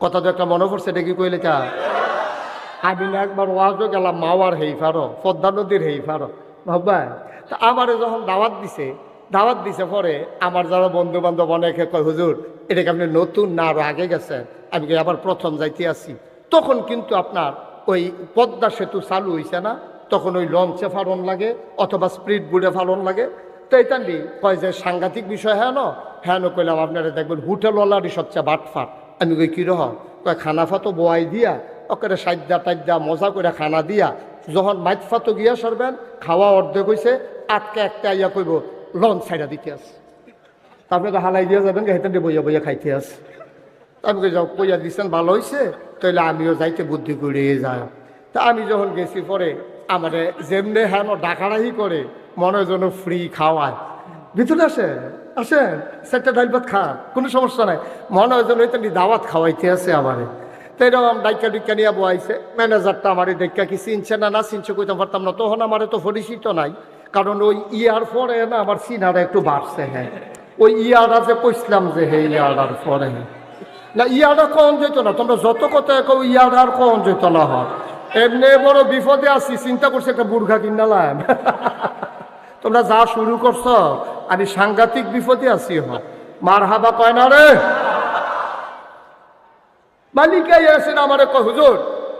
কথা তো একটা মনে পড়ছে, এটা কি কইলে চা? আমি না একবার ওয়াজও গেলাম মাওয়ার হেইফারো, পদ্মা নদীর হেইফারো ভাববা। তা আমারে যখন দাওয়াত দিছে পরে আমার যারা বন্ধু বান্ধব অনেকে কয়, হুজুর এটাকে আপনি নতুন না আরো আগে গেছেন? আমি আবার প্রথম যাইতে আসি। তখন কিন্তু আপনার ওই পদ্মা সেতু চালু হয়েছে না, তখন ওই লঞ্চে ফারণ লাগে অথবা স্পিড বোর্ডে ফারণ লাগে। তো এইটান্ডি কয় যে সাংঘাতিক বিষয় হ্যাঁ কইলাম আপনারা দেখবেন হোটেলওয়ালারই সবচেয়ে বাটফাট। আমি কই কীরকম? কয় খানাফা তো বোয়াই দিয়া ওকে সাইডা টাইডা মজা করে খানা দিয়া যখন মাইতফাতো গিয়া সরবেন খাওয়া অর্ধেক হয়েছে আটকে একটা ইয়া কইব লঞ্চ সাইডা দিতে আস। তারপরে তো হালাই দিয়া যাবেন হেঁটে বইয়া বইয়া খাইতে আস। আমি কই যাও কইয়া দিচ্ছেন ভালো হয়েছে, তাইলে আমিও যাইতে বুদ্ধি করে যায়। তা আমি যখন গেছি পরে আমারে যেমনে হ্যাঁ ডাকাডাকি করে মনে হয় যেন ফ্রি খাওয়ায়। ভিতরে আসেন সেটা ডাইল ভাত খান, কোনো সমস্যা নাই। মনে হয় যেন ওইটা দাওয়াত খাওয়াইতে আছে আমারে। তো এরকম ডাইকা ডিকা নিয়ে বয়াইছে। ম্যানেজারটা আমার ডাইকা কি চিনছে না চিনছে কইতে পারতাম না, তখন আমার তো পরিচিত নাই। কারণ ওই ইয়ার পরে না আমার সিনারা একটু বাড়ছে। হ্যাঁ ওই ইয়ারা যে কইছিলাম যে হে ইয়ারার পরে না, ইয়ারা কখন যেত না, তোমরা যত কথা কেউ ইয়ারার কখন যেত না হয়। এমনি বড় বিপদে আছি, চিন্তা করছি একটা বুর্খা কিনালাম। তোমরা যা শুরু করছো আমি সাংঘাতিক বিপদে আছি। হয় মার হাবা কয় না রে মালিকাই আসেন আমার কয়, হুজুর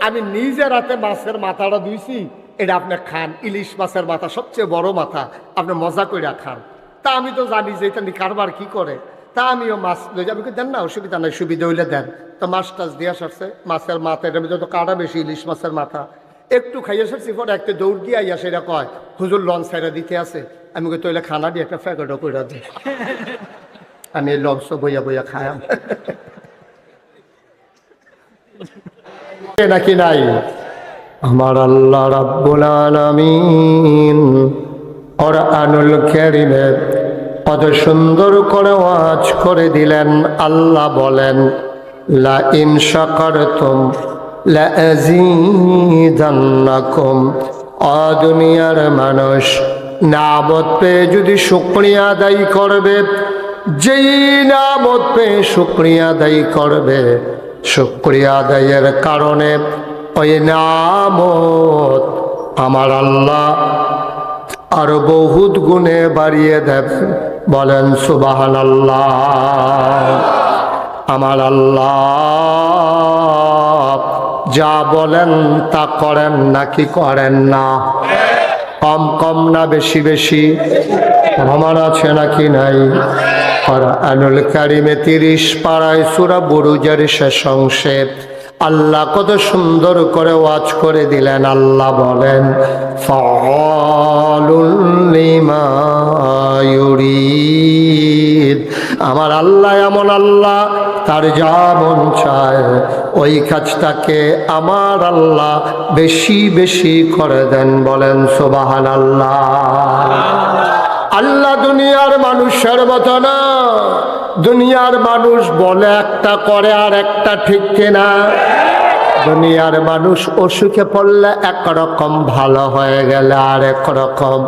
আমি নিজে রাতে মাছের মাথাটা ধুইছি, এটা আপনি খান। ইলিশ মাছের মাথা সবচেয়ে বড় মাথা, আপনি মজা করে খান। তা আমি তো জানি যে এটা কারবার কি করে। তা আমিও মাছ লই যাবি, দেন না অসুবিধা নাই, সুবিধা হইলে দেন। তো মাছ টাছ দিয়া সারছে, মাছের মাথা এটার মধ্যে তো কাটা বেশি, ইলিশ মাছের মাথা একটু খাইয়ে সারছি। পরে একটা দৌড় দিয়ে আইয়া সেটা কয়, হুজুর লঞ্চ সাইডা দিতে আছে। আমি কই তৈলে খানা দিয়ে একটা ফ্যাকেটও করে দে। আমি এই লঞ্চ বইয়া বইয়া খায়াম নাকি নাই। আমার আল্লাহ রাব্বুল আলামিন কুরআনুল কারীমে কত সুন্দর করে ওয়াজ করে দিলেন। আল্লাহ বলেন, লা ইন শাকারতুম লা আযীদান্নাকুম। দুনিয়ার মানুষ নিয়ামত পেয়ে যদি শুকরিয়া আদায় করবে, যেই নিয়ামত পেয়ে শুকরিয়া আদায় করবে, শুকরিয়া আদায়ের কারণে ওই নিয়ামত আমার আল্লাহ আরো বহুত গুণে বাড়িয়ে দেবেন। বলেন সুবহানাল্লাহ। আমার আল্লাহ যা বলেন তা করেন নাকি করেন না? কম কম না বেশি বেশি? আমার আছে নাকি নাই? কুরআনুল কারীমে 30 পারায় সূরা বুরুজের শেষ অংশে আল্লাহ কত সুন্দর করে ওয়াজ করে দিলেন। আল্লাহ বলেন, ফাআলুল লিমা ইউরিদ। আমার আল্লাহ এমন আল্লাহ, তার যা মন চায় ওই কাজটাকে আমার আল্লাহ বেশি বেশি করে দেন। বলেন সুবহানাল্লাহ। আল্লাহ দুনিয়ার মানুষের মতো না। দুনিয়ার মানুষ বলে একটা করে আর একটা, ঠিক কিনা? দুনিয়ার মানুষ অসুখে পড়লে একরকম, ভালো হয়ে গেলে আর একরকম,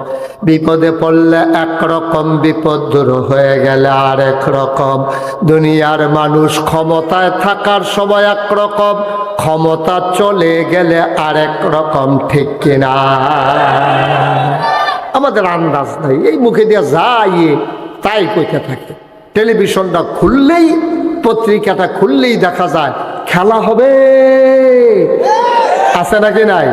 বিপদে পড়লে একরকম, বিপদ দূর হয়ে গেলে আর একরকম। দুনিয়ার মানুষ ক্ষমতায় থাকার সময় একরকম, ক্ষমতা চলে গেলে আর একরকম, ঠিক কিনা? আমাদের আন্দাজ নাই, এই মুখে দিয়ে যাই তাই কইতে থাকে। টেলিভিশনটা খুললেই, পত্রিকাটা খুললেই দেখা যায় খেলা হবে, আছে নাকি নাই?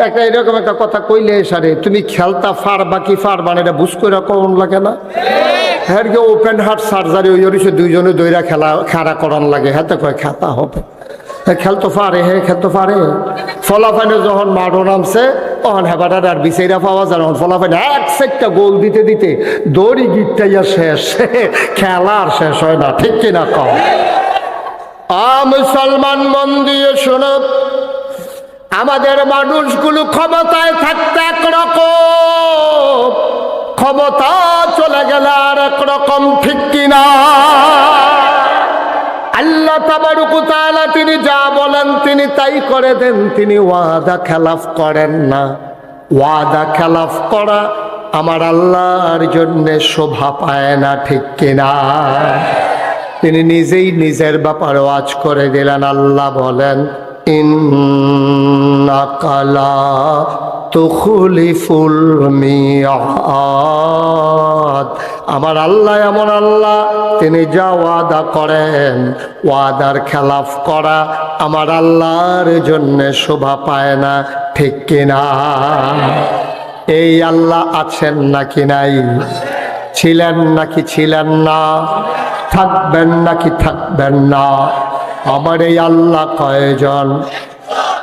একটা এরকম একটা কথা কইলে সারে, তুমি খেলতা ফারবা কি ফারবা না এটা বুঝ করে কোন লাগে না? হ্যাঁ ওপেন হার্ট সার্জারি ওই হচ্ছে দুইজনে দইরা খেলা করান লাগে, হাতে কয় খেতা হবে। খেলতে পারে, হ্যাঁ খেলতে পারে। ফলাফাইনে যখন মাঠও নামছে তখন হেবাটার আর বিচাইরা পাওয়া যায়। ফলাফাইনে এক সেটটা গোল দিতে দিতে দড়ি গিটটাইয়া শেষ, খেলা আর শেষ হয় না, ঠিক কিনা কম? মুসলমান মন দিয়ে শোনো, আমাদের মানুষগুলো ক্ষমতায় থাকতে একরকম, ক্ষমতা চলে গেলে আর একরকম, ঠিক কিনা? আল্লাহ তাবারক ওয়া তাআলা তিনি যা বলেন তিনি তাই করে দেন, তিনি ওয়াদা খেলাফ করেন না। ওয়াদা খেলাফ করা আমার আল্লাহর জন্য শোভা পায় না, ঠিক কিনা? তিনি নিজেই নিজের ব্যাপারে ওয়াজ করে দিলেন। আল্লাহ বলেন, ইন্নাকা লা তুখলিফুল মিআদ। আমার আল্লাহ এমন আল্লাহ, তিনি যা ওয়াদা করেন, ওয়াদার খেলাফ করা আমার আল্লাহর জন্য শোভা পায় না, ঠিক কিনা? এই আল্লাহ আছেন নাকি নাই? ছিলেন নাকি ছিলেন না? থাকবেন নাকি থাকবেন না? আমার এই আল্লাহ কয়জন?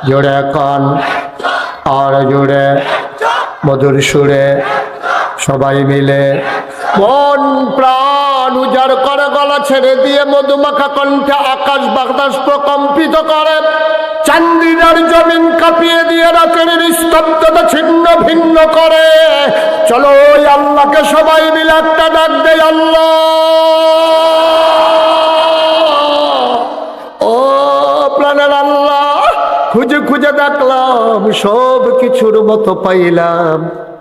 জোরে কন, আর জোরে, মধুর সুরে, সবাই মিলে মন প্রাণ উজাড় করে গলা ছেড়ে দিয়ে মধুমাখা কণ্ঠে আকাশ বাতাস প্রকম্পিত করে, চান্দিনার জমিন কাঁপিয়ে দিয়ে রাতের নিস্তব্ধতা ছিন্ন ভিন্ন করে। চলো ওই আল্লাহকে সবাই মিলে একটা ডাক দেয়, আল্লাহ। ও প্রাণের আল্লাহ, খুঁজে খুঁজে দেখলাম, সব কিছুর মতো পাইলাম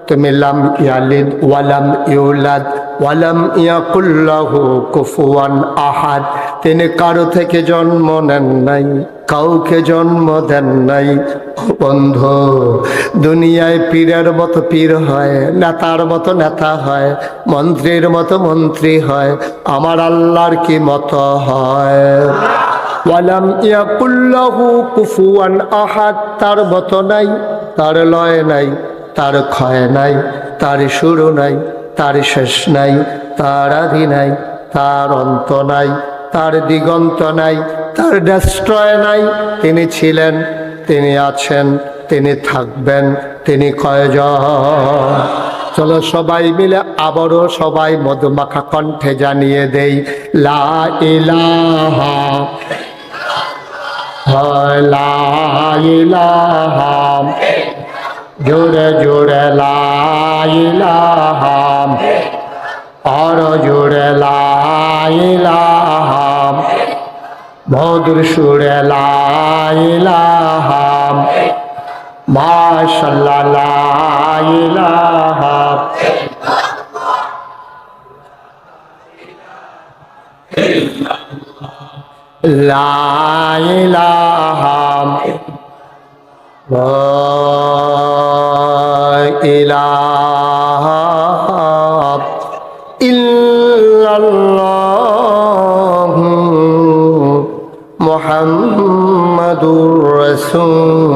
তুমি লাম ইয়ালিদ ওয়ালাম ইউলাদ ওয়ালাম ইয়াকুল লাহু কুফুয়ান আহাদ। তিনি কারো থেকে জন্ম নেন নাই, কাউকে জন্ম দেন নাই। বন্ধু, দুনিয়ায় পীরের মতো পীর হয়, নেতার মতো নেতা হয়, মন্ত্রীর মতো মন্ত্রী হয়, আমার আল্লাহর কি মতো হয়? ওয়ালাম ইয়াকুল লাহু কুফুয়ান আহাদ। তার মতো নাই, তার লয় নাই, তার ক্ষয় নাই, তার শুরু নাই, তার শেষ নাই, তার আদি নাই, তার অন্ত নাই, তার দিগন্ত নাই, তার ডেস্ট্রয় নাই। তিনি ছিলেন, তিনি আছেন, তিনি থাকবেন, তিনি কয়জন? চলো সবাই মিলে আবারও সবাই মধুমাখা কণ্ঠে জানিয়ে দেই, লা ইলাহা, লা ইলাহা, জোরে জোরে লা ইলাহা, আর জোরে লা ইলাহা, মধুর সুরে লা ইলাহা, মাশাআল্লাহ লা ইলাহা। লা ইলাহা ইলাহা ইল্লাল্লাহু মুহাম্মাদুর রাসূল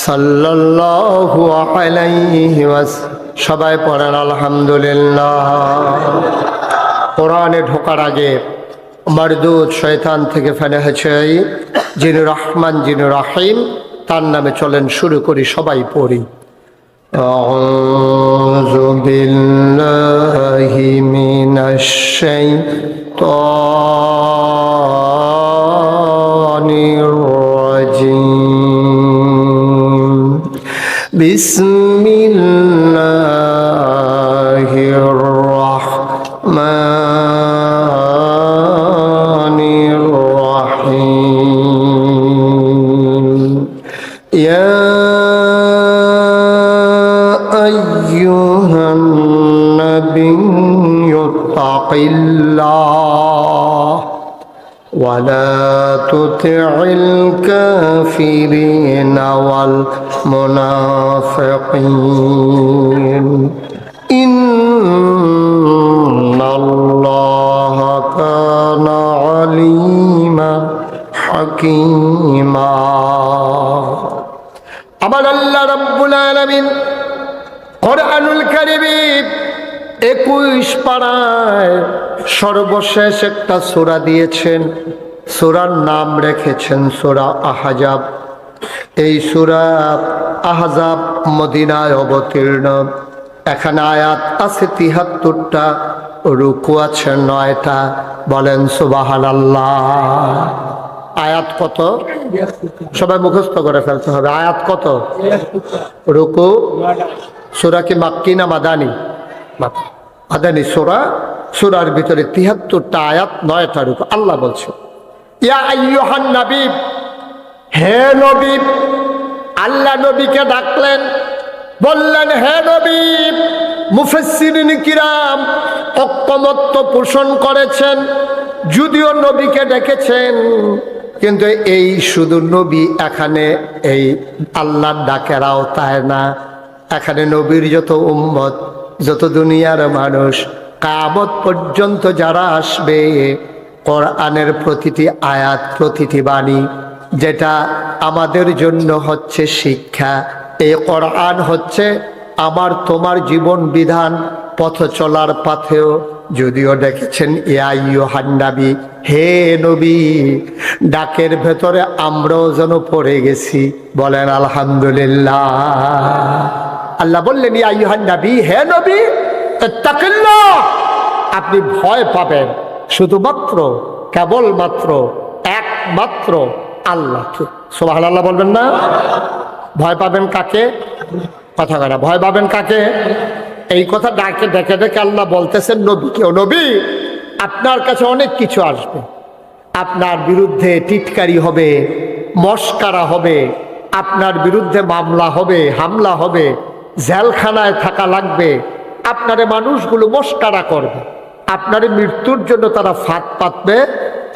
সাল্লাল্লাহু আলাইহি ওয়াসাল্লাম। সবাই পড়েন আলহামদুলিল্লাহ। কোরআনে ঢোকার আগে মারদুদ শয়তান থেকে ফেলে হয়েছে, যিনি রহমান যিনি রহিম, তার নামে চলেন শুরু করি, সবাই পড়ি। আউযু বিল্লাহি মিনাশ শাইতানির রাজিম। বিসমিল্লাহির রাহমানির রাহিম। ইয়া আইয়ুহান নাবিয়্যু তাকিল্লাহ ওয়া লা তুতি'ল কাফিরিনা ওয়াল মুনাফিকিন ইন্নাল্লাহা কানা আলিমান হাকীমা। আমার আল্লাহ রাব্বুল আলামিন কোরআনুল কারীমে 21 পারায় সর্বশেষ একটা সূরা দিয়েছেন। সূরার নাম রেখেছেন সূরা আহজাব। এই সূরা আহজাব মদিনায় অবতীর্ণ। এখানে আয়াত আছে 73টা, রুকু আছে 9টা। বলেন সুবহানাল্লাহ। আয়াত কত? সবাই মুখস্থ করে ফেলতে হবে। আয়াত কত? রুকু। সূরা কি মাক্কি না মাদানী? মাদানী সূরা। সূরার ভিতরে 73টা আয়াত, 9টা রুকু। আল্লাহ বলছে, ইয়া আইয়ুহান নবী, হে নবী। আল্লাহ নবীকে ডাকলেন, বললেন, হে নবী, মুফাসসিরিন কিরাম ঐকমত্য পোষণ করেছেন, যদিও নবীকে ডেকেছেন, কিন্তু এই শুধু নবী এখানে এই আল্লাহর ডাকের আওতায় না, এখানে নবীর যত উম্মত, যত দুনিয়ার মানুষ, কিয়ামত পর্যন্ত যারা আসবে, কোরআনের প্রতিটি আয়াত, প্রতিটি বাণী, যেটা আমাদের জন্য হচ্ছে শিক্ষা। এই কোরআন হচ্ছে আমার তোমার জীবন বিধান, পথ চলার পথেও যদিও ডেকেছেন ইয়া আইয়ুহান নবী, হে নবী, ডাকের ভেতরে আমরাও যেন পড়ে গেছি। বলেন আলহামদুলিল্লাহ। আল্লাহ বললেন, ইয়া আইয়ুহান নবী, হে নবী, ইত্তাকিল্লাহ, আপনি ভয় পাবেন শুধুমাত্র, কেবলমাত্র, একমাত্র আল্লাহকে। সুবহানাল্লাহ বলবেন না? ভয় পাবেন কাকে? কথা কয় না, ভয় পাবেন কাকে? এই কথা ডাকে ডেকে ডেকে আল্লাহ বলতেছেন নবীকেও, নবী, আপনার কাছে অনেক কিছু আসবে, আপনার বিরুদ্ধে টিটকারি হবে, মস্কারা হবে, আপনার বিরুদ্ধে মামলা হবে, হামলা হবে, জেলখানায় থাকা লাগবে, আপনারে মানুষগুলো মস্কারা করবে, আপনার মৃত্যুর জন্য তারা ফাঁদ পাতবে,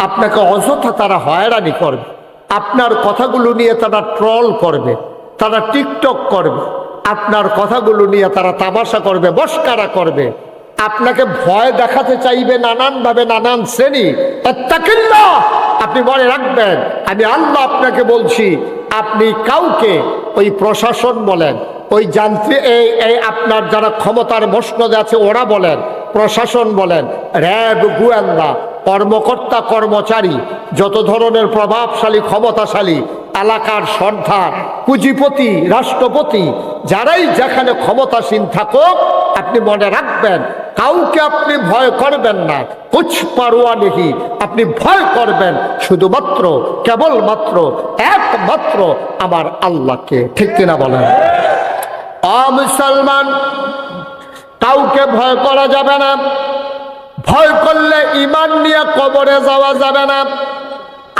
আপনাকে অযথা তারা হয়রানি করবে, আপনার কথাগুলো নিয়ে তারা ট্রল করবে, তারা টিকটক করবে, আপনার কথাগুলো নিয়ে তারা তামাশা করবে, মস্কারা করবে, আপনাকে ভয় দেখাতে চাইবে নানানভাবে, নানান শ্রেণী। ইত্তাকিল্লাহ, আপনি মনে রাখবেন, আমি আল্লাহ আপনাকে বলছি, আপনি কাউকে, ওই প্রশাসন বলেন, ওই যান্ত্রিক, এই আপনার যারা ক্ষমতার মসনদে আছে ওরা বলেন, প্রশাসন বলেন, র্যাব, গোয়েন্দা, কর্মকর্তা, কর্মচারী, যত ধরনের প্রভাবশালী, ক্ষমতাশালী, এলাকার সর্দার, পুঁজিপতি, রাষ্ট্রপতি, যারাই যেখানে ক্ষমতাসীন থাকুক, আপনি মনে রাখবেন, কাউকে আপনি ভয় করবেন না, কুছ পারোয়া নেহি, আপনি ভয় করবেন শুধুমাত্র, কেবলমাত্র, একমাত্র আমার আল্লাহকে। ঠিক কিনা বলেন? মুসলমান, কাউকে ভয় করা যাবে না, ভয় করলে ঈমান নিয়ে কবরে যাওয়া যাবে না।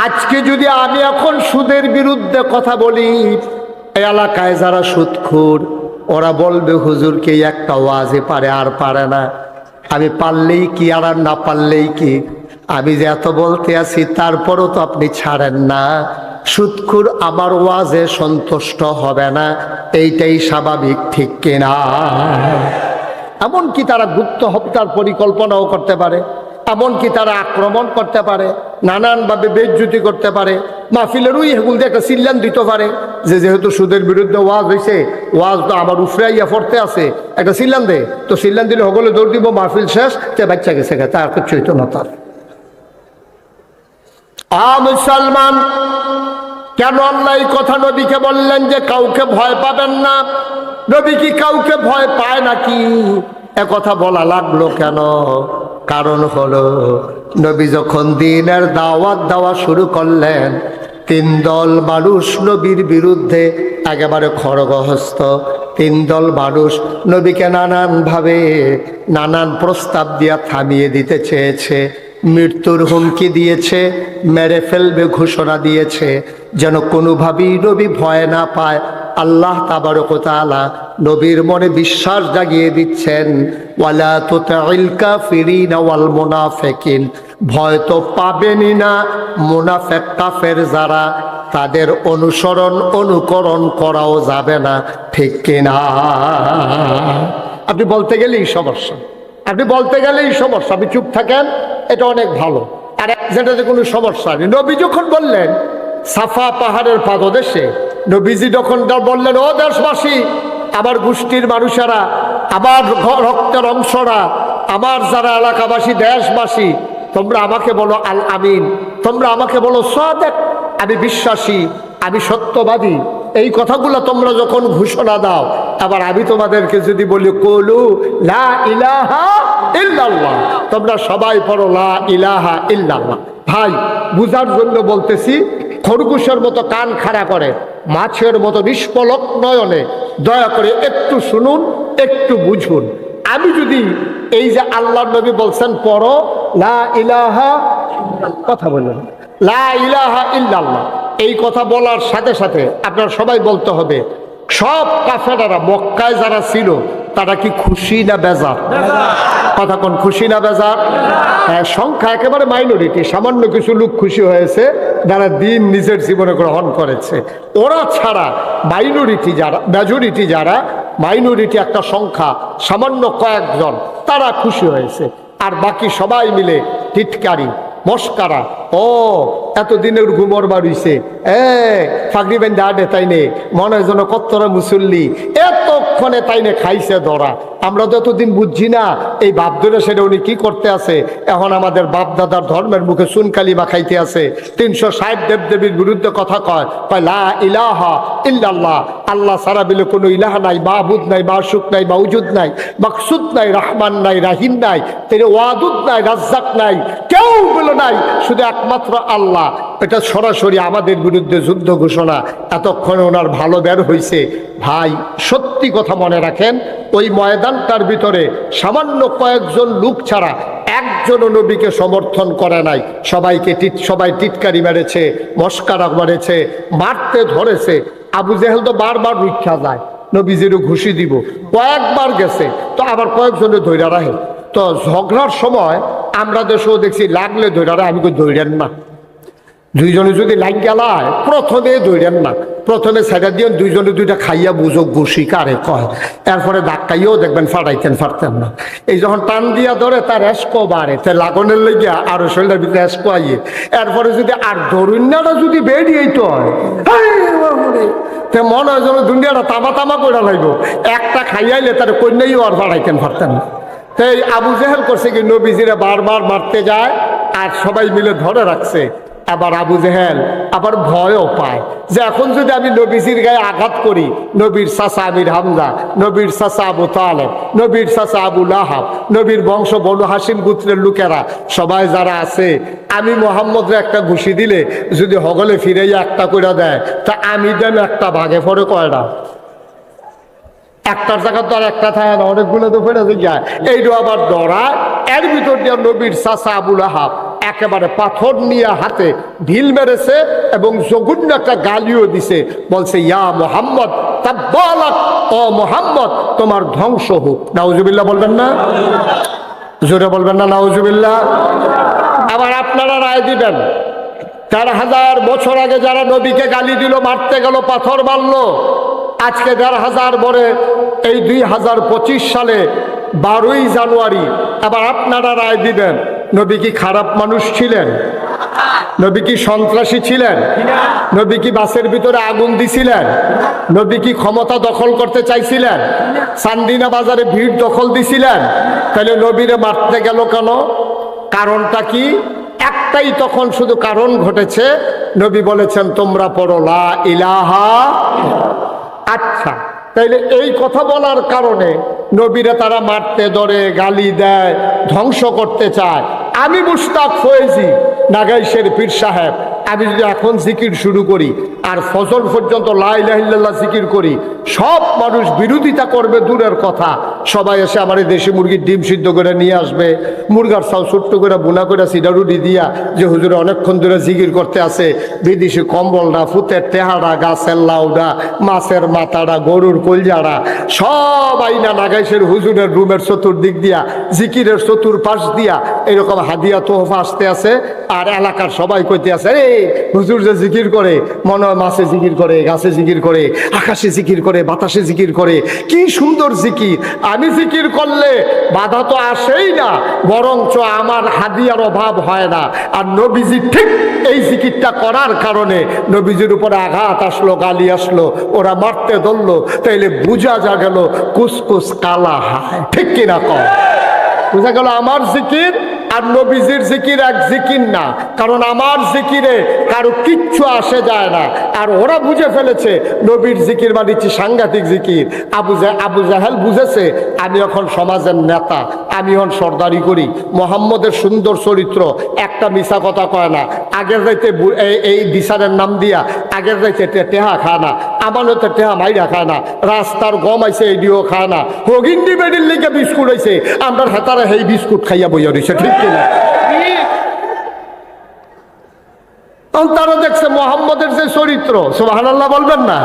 আজকে যদি আমি এখন সুদের বিরুদ্ধে কথা বলি, এই এলাকায় যারা সুদখোর, ওরা বলবে হুজুরকে একটা ওয়াজে পারে আর পারে না, আমি পারলেই কি আর না পারলেই কি, আমি যে এত বলতে আছি তারপরও তো আপনি ছাড়েন না, সুদখোর আমার ওয়াজে সন্তুষ্ট হবে না, এইটাই স্বাভাবিক। ঠিক কিনা? এমনকি তারা গুপ্ত হত্যার পরিকল্পনাও করতে পারে, এমনকি তারা আক্রমণ করতে পারে, নানানভাবে বেইজ্জতি করতে পারে, মাহফিলেরই এগুলো দিয়ে একটা সিল্লান দিতে পারে যে যেহেতু সুদের বিরুদ্ধে ওয়াজ হয়েছে, ওয়াজ তো আমার উফরাইয়া পড়তে আছে, একটা সিল্লান দে, তো সিল্লান দিলে সকলে দৌড় দিব, মাহফিল শেষ, তে বাচ্চা গেছে, তার কিছু হইতো না। তার মুসলমান, কেন আল্লাহ এই কথা নবীকে বললেন যে কাউকে ভয় পাবেন না? নবী কি কাউকে ভয় পায় নাকি? একথা বলা লাগলো কেন? কারণ হলো, নবী যখন দ্বীনের দাওয়াত দেওয়া শুরু করলেন, তিন দল মানুষ নবীর বিরুদ্ধে একেবারে খড়গহস্ত। তিন দল মানুষ নবীকে নানানভাবে, নানান প্রস্তাব দিয়া থামিয়ে দিতে চেয়েছে, মৃত্যুর হুমকি দিয়েছে, মেরে ফেলবে ঘোষণা দিয়েছে, যেন কোনোভাবেই নবী ভয় না পায়। আল্লাহ তাবারক ওয়া তাআলা নবীর মনে বিশ্বাস জাগিয়ে দিচ্ছেন, ওয়ালা তুতিল কাফিরিনা ওয়াল মুনাফিকিন, ভয় তো পাবেনই না মুনাফিক কাফের যারা, তাদের অনুসরণ অনুকরণ করাও যাবে না। ঠিক কিনা? আপনি বলতে গেলেই সমস্যা, আপনি বলতে গেলেই সমস্যা, আপনি চুপ থাকেন, এটা অনেক ভালো। আর যেটাতে কোনো সমস্যা নেই। নবী যখন বললেন সাফা পাহাড়ের পাদদেশে, নবীজি যখন বললেন, ও দেশবাসী, আমার গোষ্ঠীর মানুষেরা, আমার রক্তের অংশরা, আমার যারা এলাকাবাসী, দেশবাসী, তোমরা আমাকে বলো আল আমিন, তোমরা আমাকে বলো সাদেক, আমি বিশ্বাসী, আমি সত্যবাদী। এই কথাগুলো তোমরা যখন ঘোষণা দাও, আবার আমি তোমাদেরকে যদি বলি কুলু লা ইলাহা ইল্লাল্লাহ, তোমরা সবাই পড়ো লা ইলাহা ইল্লাল্লাহ। ভাই, বুঝার জন্য বলতেছি, খরগোশের মতো কান খাড়া করে, মাছের মতো নিষ্পলক নয়নে দয়া করে একটু শুনুন, একটু বুঝুন। আমি যদি এই যে আল্লাহর নবী বলছেন পড়ো লা ইলাহা, কথা বললেন লা ইলাহা ইল্লাল্লাহ, এই কথা বলার সাথে সাথে আপনারা সবাই বলতে হবে সব কাফেররা মক্কায় যারা ছিল তারা কি খুশি না বেজার? কথা কোন, খুশি না বেজার? হ্যাঁ, সংখ্যা একেবারে মাইনরিটি, সামান্য কিছু লোক খুশি হয়েছে যারা দিন নিজের জীবনে গ্রহণ করেছে। ওরা ছাড়া মাইনরিটি যারা, মেজরিটি যারা, মাইনরিটি একটা সংখ্যা, সামান্য কয়েকজন, তারা খুশি হয়েছে। আর বাকি সবাই মিলে টিটকারি মস্কারা, ও এতদিনের ঘুমর বাড়িছে, ফাগরি বেন্দা আডে তাইনে মনে হয় যেন কত্তরা মুসল্লি, এতক্ষণে তাইনে খাইছে ধরা। আমরা যতদিন বুঝছি না এই বাপ ধরে সেটা উনি কি করতে আছে। এখন আমাদের বাপ দাদার ধর্মের মুখে সুনকালি মাখাইতে আছে, 360 দেবদেবীর বিরুদ্ধে কথা কয়, লা ইলাহা ইল্লাল্লাহ, আল্লাহ সারা বিলে কোনো ইলাহা নাই, মাহবুদ নাই, মাসুক নাই, মাউজুদ নাই, মাকসুদ নাই, রহমান নাই, রাহিম নাই, তিনি ওয়াদুদ নাই, রাজ্জাক নাই, কেউ বলে নাই, শুধু একমাত্র আল্লাহ। এটা সরাসরি আমাদের বিরুদ্ধে যুদ্ধ ঘোষণা। এতক্ষণে ওনার ভালো বের হয়েছে। ভাই সত্যি কথা মনে রাখেন, ওই ময়দানটার ভিতরে সামান্য কয়েকজন লোক ছাড়া একজনও নবীকে সমর্থন করে নাই। সবাই টিটকারি মেরেছে, মস্কারা মেরেছে, মারতে ধরেছে। আবু জেহেল তো বারবার রুক্ষা যায়, নবীজিরও ঘুষি দিব, কয়েকবার গেছে, তো আবার কয়েকজনে ধৈর্য রাখে। তো ঝগড়ার সময় আমরা দেশেও দেখছি লাগলে ধৈর্য রাখে, আমি কই ধৈর্যেন না, দুইজনে যদি লাইন গেলায় প্রথমে দৌড়েন না, প্রথমে সাইডা দিয়ে দুইজনে দুইটা খাইয়া বুঝো ঘুষি কারে কয়, এরপরে ধাক্কাইও দেখবেন ফাটাইতেন না। এই যখন টান দিয়া ধরে তার এসকো বাড়ে, তার লাগনের লেগিয়া আরো শরীরের ভিতরে এসকো আইয়ে, এরপরে যদি আর দরুন্যাটা যদি বেরিয়েই তো হয়, মনে হয় যেন দুনিয়াটা তামা করে লাগবো। একটা খাইয়াইলে তার কন্যাইও আর ফাটাইতেন না। তাই আবু জেহেল করছে কি, নবীজিরা বারবার মারতে যায় আর সবাই মিলে ধরে রাখছে। আবার আবু জেহেল আবার ভয়ও পায় যে এখন যদি আমি নবীজির গায়ে আঘাত করি, নবীর চাচা আমির হামজা, নবীর চাচা আবু তালেব, নবীর চাচা আবু লাহাব, নবীর বংশ বনু হাসিম গোত্রের লোকেরা সবাই যারা আছে, আমি মোহাম্মদরে একটা ঘুষি দিলে যদি হগলে ফিরাইয়া একটা করে দেয়, তা আমি দেন একটা ভাগে পড়ে কয়টা? একটার জায়গা তো আর একটা থাকে না, অনেকগুলো তো ফেরে যায়। এইটা আবার ডরায়। এর ভিতর দিয়ে নবীর চাচা আবু লাহাব একেবারে পাথর নিয়ে হাতে ঢিল মেরেছে এবং জঘন্য একটা গালিও দিছে, বলছে ইয়া মোহাম্মদ তাব্বালাক, ও মোহাম্মদ তোমার ধ্বংস হোক। নাউজুবিল্লাহ বলবেন না? জোরে বলবেন না নাউজুবিল্লাহ? আবার আপনারা রায় দিবেন, 4000 বছর আগে যারা নবীকে গালি দিল, মারতে গেল, পাথর মারলো, আজকে 1500 পরে এই 2025 সালে 12ই জানুয়ারি আবার আপনারা রায় দিবেন, নবী কি খারাপ মানুষ ছিলেন? নবী কি সন্ত্রাসী ছিলেন? নবী কি বাসের ভিতরে আগুন দিছিলেন? নবী কি ক্ষমতা দখল করতে চাইছিলেন? চান্দিনা বাজারে ভিড় দখল দিছিলেন? তাহলে নবীরে মারতে গেল কেন? কারণটা কি? একটাই তখন শুধু কারণ ঘটেছে, নবী বলেছেন তোমরা পড়ো লা ইলাহা। আচ্ছা, তাইলে এই কথা বলার কারণে নবীরা তারা মারতে ধরে, গালি দেয়, ধ্বংস করতে চায়। আমি মুশতাক ফয়েজি নাগাইশের পীর সাহেব, আমি যদি এখন জিকির শুরু করি আর ফজর পর্যন্ত লা ইলাহা ইল্লাল্লাহ জিকির করি, সব মানুষ বিরোধিতা করবে দূরের কথা, সবাই এসে আমার এই দেশি মুরগির ডিম সিদ্ধ করে নিয়ে আসবে, মুরগার চাউ ছোট্ট করে বুনা করে সিডারুডি দিয়া যে হুজুরে অনেকক্ষণ ধরে জিকির করতে আছে, বিদেশি কম্বলটা, ফুতের টেহারা, গাছের লাউডা, মাছের মাথাটা, গরুর কলজাড়া সব আইনা নাগাইশের হুজুরের রুমের চতুর্দিক দিয়া, জিকিরের চতুর্পাশ দিয়া এরকম হাদিয়া তোহফা আসতে আছে। আর এলাকার সবাই কইতে আছে, রে হুজুর যে জিকির করে, মনে হয় মাছে জিকির করে, গাছে জিকির করে, আকাশে জিকির করে, বাতাসে জিকির করে, কি সুন্দর জিকির। আমি জিকির করলে বাধা তো আসেই না, বরঞ্চ আমার হাদিয়ার অভাব হয় না। আর নবীজি ঠিক এই জিকিরটা করার কারণে নবীজির উপরে আঘাত আসলো, গালি আসলো, ওরা মারতে ধরলো, তাইলে বুঝা যা গেল কুসকুস কালা হায়, ঠিক কিনা কর? বুঝা গেল আমার জিকির আর নবীজির জিকির এক জিকির না, কারণ আমার জিকিরে কারো কিচ্ছু আসে যায় না। আর ওরা বুঝে ফেলেছে নবীর জিকির মানে সাংঘাতিক জিকির। আবু জাহেল বুঝেছে আমি এখন সমাজের নেতা, আমি এখন সর্দারি করি, মোহাম্মদের সুন্দর চরিত্র, একটা মিশা কথা কয় না, আগের রাইতে এই বিচারের নাম দিয়া আগের রাইতে টেহা খায় না, আমানতে টেহা মাইরা খায় না, রাস্তার গম আইছে এডিও খায় না, হগিন্ডি বেডির লিগে বিস্কুট হয়েছে, আমরা হেতারা সেই বিস্কুট খাইয়া বইয়া রয়েছে, ঠিক কিনা? তারা দেখছে মোহাম্মদের যে চরিত্র, সুবহানাল্লাহ বলবেন না?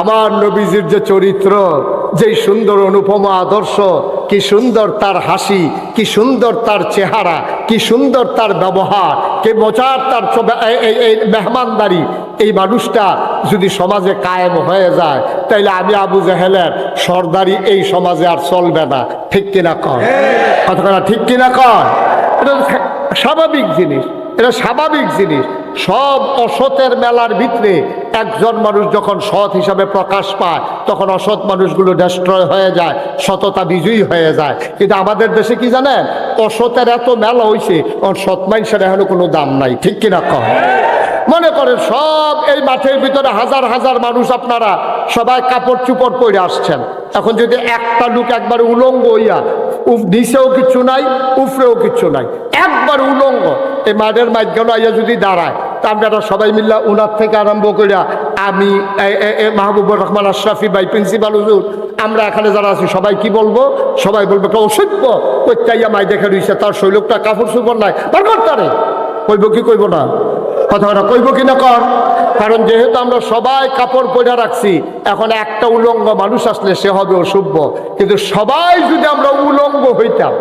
আমার নবীজির যে চরিত্র, যেই সুন্দর অনুপম আদর্শ, কি সুন্দর তার হাসি, কি সুন্দর তার চেহারা, কি সুন্দর তার ব্যবহার, কি মজার তার এই মেহমানদারি, এই মানুষটা যদি সমাজে কায়েম হয়ে যায় তাইলে আমি আবু জাহেলের সর্দারি এই সমাজে আর চলবে না। ঠিক কিনা কর? কথা ঠিক কিনা কর? এটা স্বাভাবিক জিনিস, এটা স্বাভাবিক জিনিস। সব অসতের মেলার ভিতরে একজন মানুষ যখন সৎ হিসাবে প্রকাশ পায় তখন অসৎ মানুষগুলো ডিস্ট্রয় হয়ে যায়, সততা বিজয়ী হয়ে যায়। কিন্তু আমাদের দেশে কি জানেন, অসতের এত মেলা হয়েছে, সৎ মানুষের এখনো কোনো দাম নাই। ঠিক কিনা কর? মনে করেন সব এই মাঠের ভিতরে হাজার হাজার মানুষ, আপনারা সবাই কাপড় চুপড় পরে আসছেন। এখন যদি একটা লোক একবার উলঙ্গ হইয়া, নিচেও কিছু নাই, উপরেও কিছু নাই, একবার উলঙ্গ এই মাঠের মাঝখানে আইয়া যদি দাঁড়ায়, তা আমরা সবাই মিল্লা উনার থেকে আরম্ভ করিয়া আমি মাহবুবুর রহমান আশরাফি ভাই, প্রিন্সিপাল হুজুর, আমরা এখানে যারা আছি সবাই কি বলবো? সবাই বলবো একটা অসভ্য প্রত্যাইয়া মাই দেখে রয়েছে, তার শৈলকটা কাপড় চুপড় নাই, বারবার তারে কইব কি কইব না? কথাটা কইব কি না কর? কারণ যেহেতু আমরা সবাই কাপড় পরে রাখছি, এখন একটা উলঙ্গ মানুষ আসলে সে হবে অসভ্য। কিন্তু সবাই যদি আমরা উলঙ্গ হইতাম,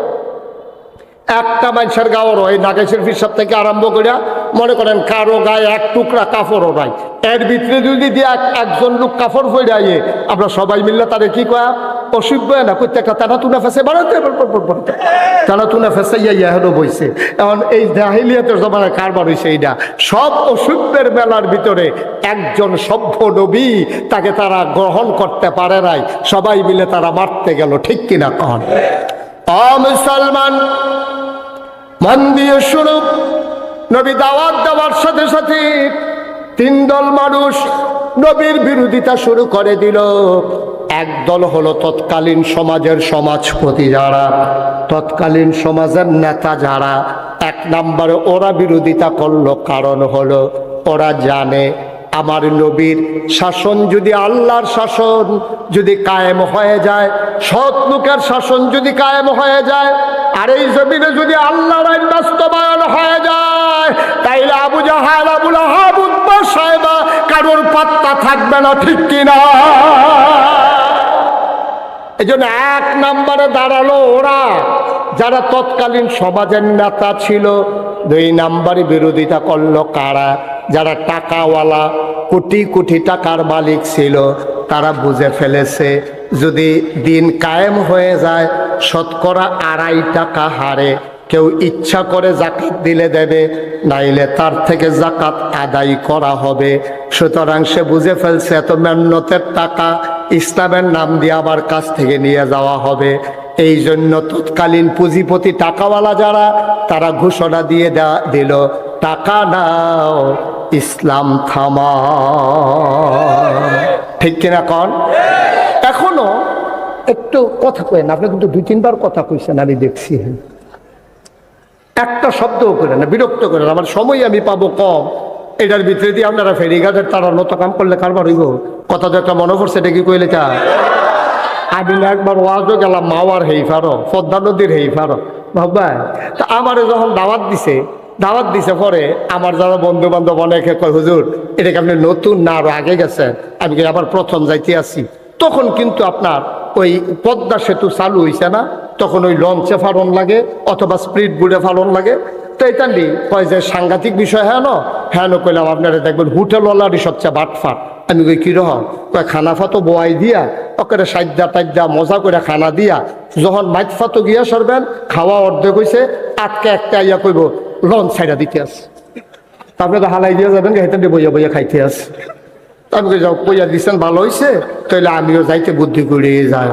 একটা মানুষের গাওয়ারও এই নাগেশের ফিসাব থেকে আরম্ভ করিয়া মনে করেন কারো গায়ে এক টুকরা কাপড়ও নাই, এর ভিতরে যদি দিয়ে একজন লোক কাপড় পরে আইয়ে, আমরা সবাই মিললে তারে কি কয়া? অসভ্য না করতে একটা টানা তুনা ফেসে বাড়াতে টানা তুনা ফেসে ইয়া হেন বইছে। এখন এই জাহিলিয়াতের জমানায় কারবার হয়েছে এইটা। সব অসভ্যের মেলার ভিতরে একজন সভ্য নবী, তাকে তারা গ্রহণ করতে পারে নাই, সবাই মিলে তারা মারতে গেল। ঠিক কিনা কন? মুসলমান মন দিয়ে শুনো, নবী দাওয়াত দেওয়ার সাথে সাথে তিন দল মানুষ নবীর বিরোধিতা শুরু করে দিল। একদল হলো তৎকালীন সমাজের সমাজপতি যারা, তৎকালীন সমাজের নেতা যারা, এক নম্বরে ওরা বিরোধিতা করলো। কারণ হলো ওরা জানে আমার নবীর শাসন যদি, আল্লাহর শাসন যদি কায়েম হয়ে যায়, সৎ লোকের শাসন যদি কায়েম হয়ে যায়, আর এই জমিনে যদি আল্লাহর আইন বাস্তবায়ন হয়ে যায়, তাইলে আবু জাহাল, আবু লাহাব, উতবা, সায়বা কারোর পাত্তা থাকবে না। ঠিক কিনা? এই জন্য এক নম্বরে দাঁড়ালো ওরা যারা তৎকালীন সমাজের নেতা ছিল। দুই নম্বরে বিরোধিতা করলো কারা? যারা টাকাওয়ালা, কোটি কোটি টাকার মালিক ছিল। তারা বুঝে ফেলেছে যদি দিন কায়েম হয়ে যায়, শতকরা 2.5 টাকা হারে কেউ ইচ্ছা করে জাকাত দিলে দেবে, নাইলে তার থেকে জাকাত আদায় করা হবে। সুতরাং সে বুঝে ফেলছে এত মেহনতের টাকা ইসলামের নাম দিয়ে আমার কাছ থেকে নিয়ে যাওয়া হবে। এই জন্য তৎকালীন পুঁজিপতি টাকাওয়ালা যারা, তারা ঘোষণা দিয়ে দিল, টাকা নাও, ইসলাম থামা। ঠিক কিনা কন? এখনো একটু কথা কয়েন, আপনি কিন্তু 2-3 বার কথা কইছেন, আমি দেখছি, একটা শব্দও করে না, বিরক্ত করে না। আমার সময় আমি পাবো কম, এটার ভিতরে দিয়ে আপনারা ফেরিঘাটের তারার মতো কাম করলে কারবার হইব। কথা তো একটা মনে পড়ছে, এটা কি কইলে চা? আমি না একবার ওয়াজও গেলাম মাওয়ার হেইফারো, পদ্মা নদীর হেইফারো ভাববা। তা আমারে যখন দাওয়াত দিছে পরে আমার যারা বন্ধু বান্ধব অনেকে কয়, হুজুর এটা কি আপনি নতুন না আরো আগে গেছেন? আমি কি আবার প্রথম যাইতে আসি। তখন কিন্তু আপনার ওই পদ্মা সেতু চালু হয়েছে না, তখন ওই লঞ্চে ফারণ লাগে অথবা স্পিড বোর্ডে ফারণ লাগে। তো এটা কয় যে সাংঘাতিক বিষয়, হ্যাঁ কইলাম আপনারা দেখবেন হোটেলওয়ালারই সবচেয়ে বাটফাট। আমি কই কিরকম? কয় খানা ফাতো বোয়াই দিয়া ওকে সাইডা টাইডা মজা করে খানা দিয়া, যখন মাইট ফাতো গিয়া সরবেন, খাওয়া অর্ধেক হয়েছে, আটকে একটা আইয়া কইব লঞ্চ ছাইডা দিতে আস, তারপরে তো হালাই দিয়ে যাবেন, হেঁটে বইয়া বইয়া খাইতে আস। আমি যাও পইয়া দিচ্ছেন, ভালো হয়েছে, তাইলে আমিও যাইতে বুদ্ধি করে যাই।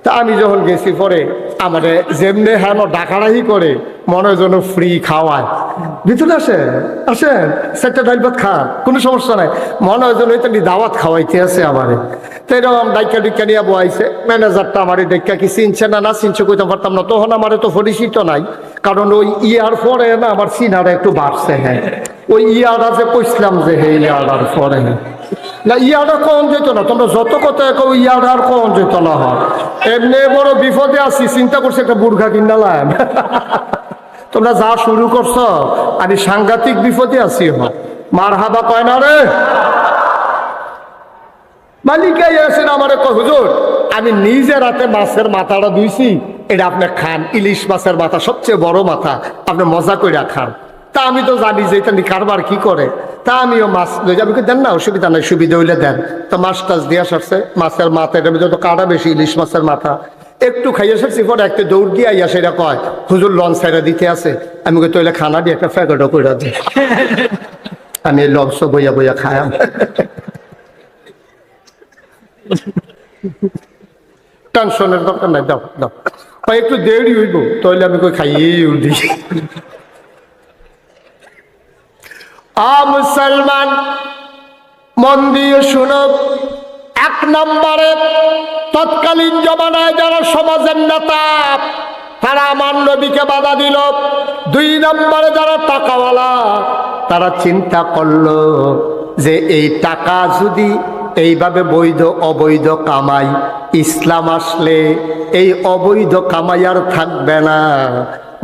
তা আমি যখন গেছি পরে আমারে যেমনি হ্যাঁ ডাকারাহি করে, মনে যেন ফ্রি খাওয়ায়, ভিতরে আসেন সেটা ডাইল ভাত খা, কোনো সমস্যা নাই, মনে হয় যেন ওইটা দাওয়াত খাওয়াইতে আছে আমারে। তো এরকম ডাইকা নিয়ে বয়াইছে। ম্যানেজারটা আমার ডাইকা কি চিনছে না চিনছে কইতে পারতাম না, তখন আমার তো পরিচিত নাই, কারণ ওই ইয়ার পরে না আমার চিনারা একটু বাড়ছে। হ্যাঁ, ওই ইয়ারা যে কইছিলাম যে হে ইয়ার পরে না, ইয়ারা কখন যেত না, তোমরা যত কথা কও ইয়ার আর কখন যেত না। হয় এমনি বড় বিপদে আছি, চিন্তা করছি একটা বুর্খা কিনালাম। তোমরা যা শুরু করছো, আমি সাংঘাতিক বিপদে আছি। মার হাবা কয় না রে, মালিকাই আসেন আমার হুজুর আমি নিজে রাতে মাছের মাথাটা ধুইছি, এটা আপনি খান, ইলিশ মাছের মাথা সবচেয়ে বড় মাথা, আপনি মজা করে খান। তা আমি তো জানি যে এটা কারবার কি করে, তা আমিও মাছ লই যাবি, দেন না অসুবিধা নাই, সুবিধা হইলে দেন। তো মাছ টাছ দিয়ে আসছে, মাছের মাথা, এটার ভিতরে তো কাটা বেশি, ইলিশ মাছের মাথা একটু খাইয়ে এসেছি। পরে একটা দৌড় দিয়ে আইয়া সেটা কয় হুজুর লঞ্চ ছেড়ে দিতে আছে। আমি কই তৈলে খানা দিয়ে একটা প্যাকেটও করে দিই। আমি এই লঞ্চ বইয়া বইয়া খায়াম। টেনশনের দরকার নাই, দাও দাও, একটু দেরি হইব, তাহলে আমি কই খাইয়ে উঠি। মুসলমান মন দিয়ে শুনো, এক নম্বরে তৎকালীন জমানায় যারা সমাজের নেতা তারা আমার নবীকে বাধা দিল। 2 নম্বরে যারা টাকাওয়ালা তারা চিন্তা করলো যে এই টাকা যদি এইভাবে বৈধ অবৈধ কামাই, ইসলাম আসলে এই অবৈধ কামাই আর থাকবে না,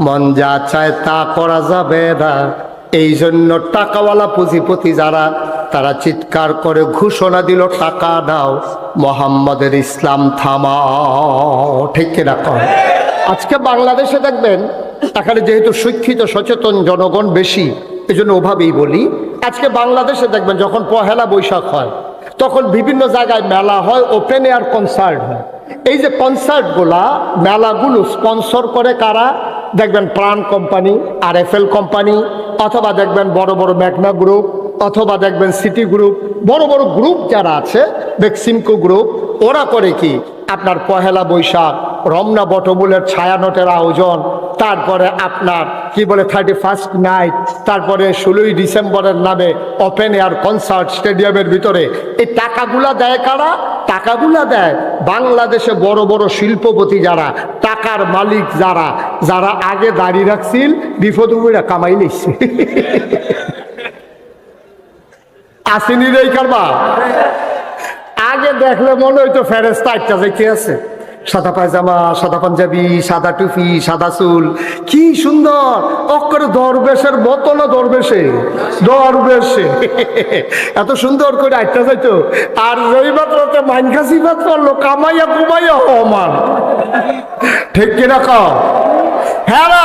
মন যা চায় তা করা যাবে না। এই জন্য টাকাওয়ালা পুঁজিপতি যারা তারা চিৎকার করে ঘোষণা দিল টাকা দাও, মোহাম্মদের ইসলাম থামাও। ঠিক কিনা কর? আজকে বাংলাদেশে দেখবেন, এখানে যেহেতু শিক্ষিত সচেতন জনগণ বেশি, এই জন্য ওভাবেই বলি, আজকে বাংলাদেশে দেখবেন যখন পহেলা বৈশাখ হয় তখন বিভিন্ন জায়গায় মেলা হয়, ওপেন এয়ার কনসার্ট হয়। এই যে কনসার্টগুলা মেলাগুলো স্পন্সর করে কারা? দেখবেন প্রাণ কোম্পানি, RFL কোম্পানি, অথবা দেখবেন বড় বড় মেঘনা গ্রুপ, অথবা দেখবেন সিটি গ্রুপ, বড় বড় গ্রুপ যারা আছে, বেক্সিমকো গ্রুপ, ওরা করে কি আপনার পহেলা বৈশাখ, রমনা বটমূলের ছায়ানটের আয়োজন, তারপরে আপনার কি বলে 31st নাইট, তারপরে 16ই ডিসেম্বরের নামে ওপেন এয়ার কনসার্ট স্টেডিয়ামের ভিতরে। এই টাকাগুলা দেয় কারা? টাকাগুলা দেয় বাংলাদেশে বড় বড় শিল্পপতি যারা, টাকার মালিক যারা, যারা আগে দাঁড়িয়ে রাখছিল বিপদুরা কামাই নিচ্ছে। আসেনি রে কারবা? আগে দেখলে মনে হইতো ফেরেস্তা একটা যে কে আছে, সাদা পায়জামা, সাদা পাঞ্জাবি, সাদা টুপি, সাদা চুল, কি সুন্দর, অক্ষরে দরবেশের মতো না, দরবেশে এত সুন্দর করে আটটা যাইতো। আর রবিবার মাইনখাসি ভাত করলো, কামাইয়া কুমাইয়া হমান। ঠিক কিনা কর? হ্যাঁ না?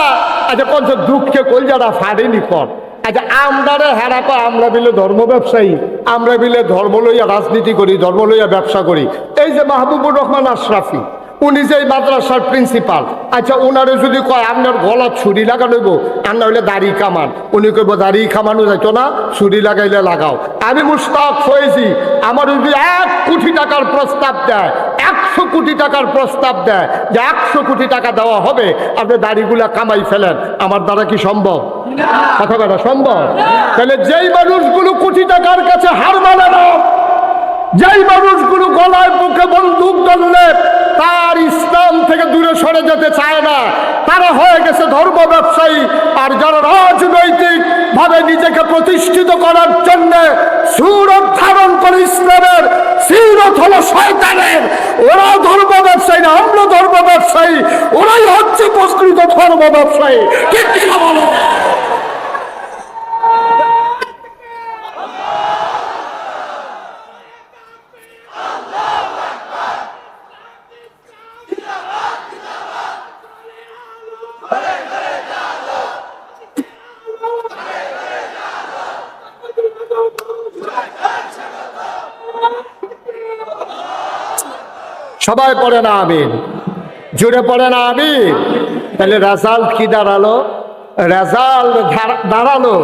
আচ্ছা কোন দুঃখে কই যারা ফাড়েনি কর। আচ্ছা আমরারে হেরা কয় আমরা বিলে ধর্ম ব্যবসায়ী, আমরা বিলে ধর্ম লইয়া রাজনীতি করি, ধর্ম লইয়া ব্যবসা করি। এই যে মাহবুবুর রহমান আশরাফি, উনি যে মাদ্রাসার প্রিন্সিপাল, আচ্ছা ওনারে যদি কয় আপনার গলা ছুরি লাগানোইব, আর না হইলে দাড়ি কামান, উনি কইব দাড়ি কামানো যাইতো না, ছুরি লাগাইলে লাগাও। আমি মুশতাক হয়েছি, আমার যদি 1 কোটি টাকার প্রস্তাব দেয়, 100 কোটি টাকার প্রস্তাব দেয় যে 100 কোটি টাকা দেওয়া হবে, আপনি দাড়িগুলা কামাই ফেলেন, আমার দ্বারা কি সম্ভব? কথা বলা সম্ভব? তাহলে যেই মানুষগুলো কোটি টাকার কাছে হার মানে না, যেই মানুষগুলো গলায় বুকে বন্দুক ধরলে তার ইসলাম থেকে দূরে সরে যেতে চায় না, তারা হয়ে গেছে ধর্ম ব্যবসায়ী। আর যারা রাজনৈতিক ভাবে নিজেকে প্রতিষ্ঠিত করার জন্য সুরত ধারণ করে ইসলামের, সিরত হলো শয়তানের, ওরাও ধর্ম ব্যবসায়ী না, আমরা ধর্ম ব্যবসায়ী, ওরাই হচ্ছে প্রকৃত ধর্ম ব্যবসায়ী। ঠিক কিনা বলো? সবাই পড়ে না আমিন, জুড়ে পড়ে না আমিন। তাহলে রেজাল্ট কি দাঁড়ালো? রেজাল্ট দাঁড়ালো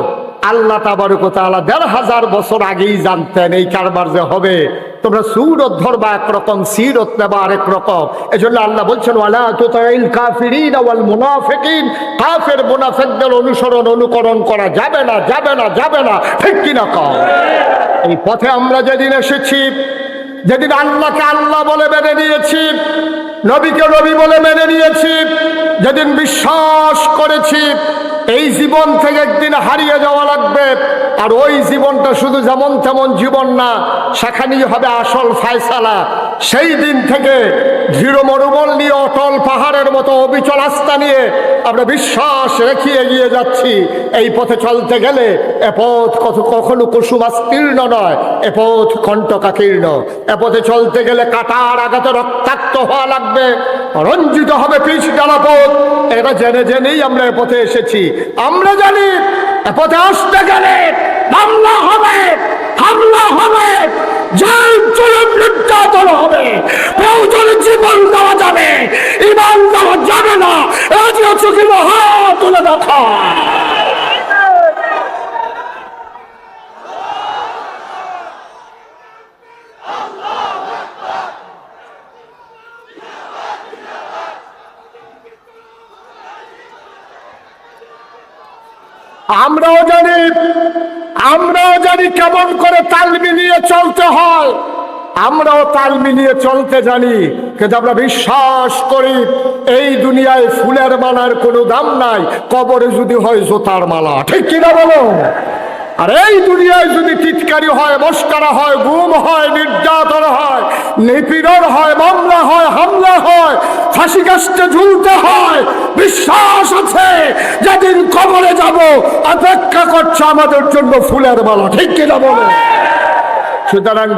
আল্লাহ তাবারক ওয়া তাআলা ১৫০০ বছর আগেই জানতেন এই কারবার যে হবে। তোমরা সুরত ধরবা একরকম, সিরত নেবা আরেক রকম। এজন্য আল্লাহ বলছেন ওয়ালা তুতিল কাফিরিন ওয়াল মুনাফিকিন, কাফের মুনাফিকদের অনুকরণ করা যাবে না, যাবে না, যাবে না। ঠিক কিনা কও? এই পথে আমরা যেদিন এসেছি, যেদিন আল্লাহকে আল্লাহ বলে মেনে নিয়েছি, নবীকে নবী বলে মেনে নিয়েছি, যেদিন বিশ্বাস করেছি এই জীবন থেকে একদিন হারিয়ে যাওয়া লাগবে, আর ওই জীবনটা শুধু যেমন তেমন জীবন না, সেখানেই হবে আসল ফায়সালা। সেই দিন থেকে দৃঢ় মনোবল নিয়ে, অটল পাহাড়ের মতো অবিচল আস্থা নিয়ে আমরা বিশ্বাস রেখে এগিয়ে যাচ্ছি। এই পথে চলতে গেলে এ পথ কখনো কুসুমাস্তীর্ণ নয়, এ পথ কণ্টকাকীর্ণ। এ পথে চলতে গেলে কাটার আঘাতে রক্তাক্ত হওয়া লাগবে, রঞ্জিত হবে পিচ ডালা পথ। এটা জেনে জেনেই আমরা এ পথে এসেছি। আমরা জানি এ পথে আসতে গেলে মামলা হবে, হামলা হবে, জেল জুলুম নির্যাতন হবে, প্রয়োজনে জীবন দেওয়া যাবে, ইমান দেওয়া যাবে না। রাজি আছো কি না? হাত তুলে দেখা। আমরাও জানি কেমন করে তাল মিলিয়ে চলতে হয়। আমরাও তাল মিলিয়ে চলতে জানি, কিন্তু আমরা বিশ্বাস করি এই দুনিয়ায় ফুলের মালার কোনো দাম নাই, কবরে যদি হয় জোতার মালা। ঠিক কিনা বলো? আর এই দুনিয়ায় যদি টিটকারি হয়, মস্করা হয়, গুম হয়, নির্যাতন হয়, নিপীড়ন হয়, মামলা হয়, হামলা হয়, ফাঁসি কাস্টে ঝুলতে হয়, বিশ্বাস আছে যেদিন কবরে যাব অপেক্ষা করছে আমাদের জন্য ফুলের মালা। ঠিক কিনা বলো? সুতরাং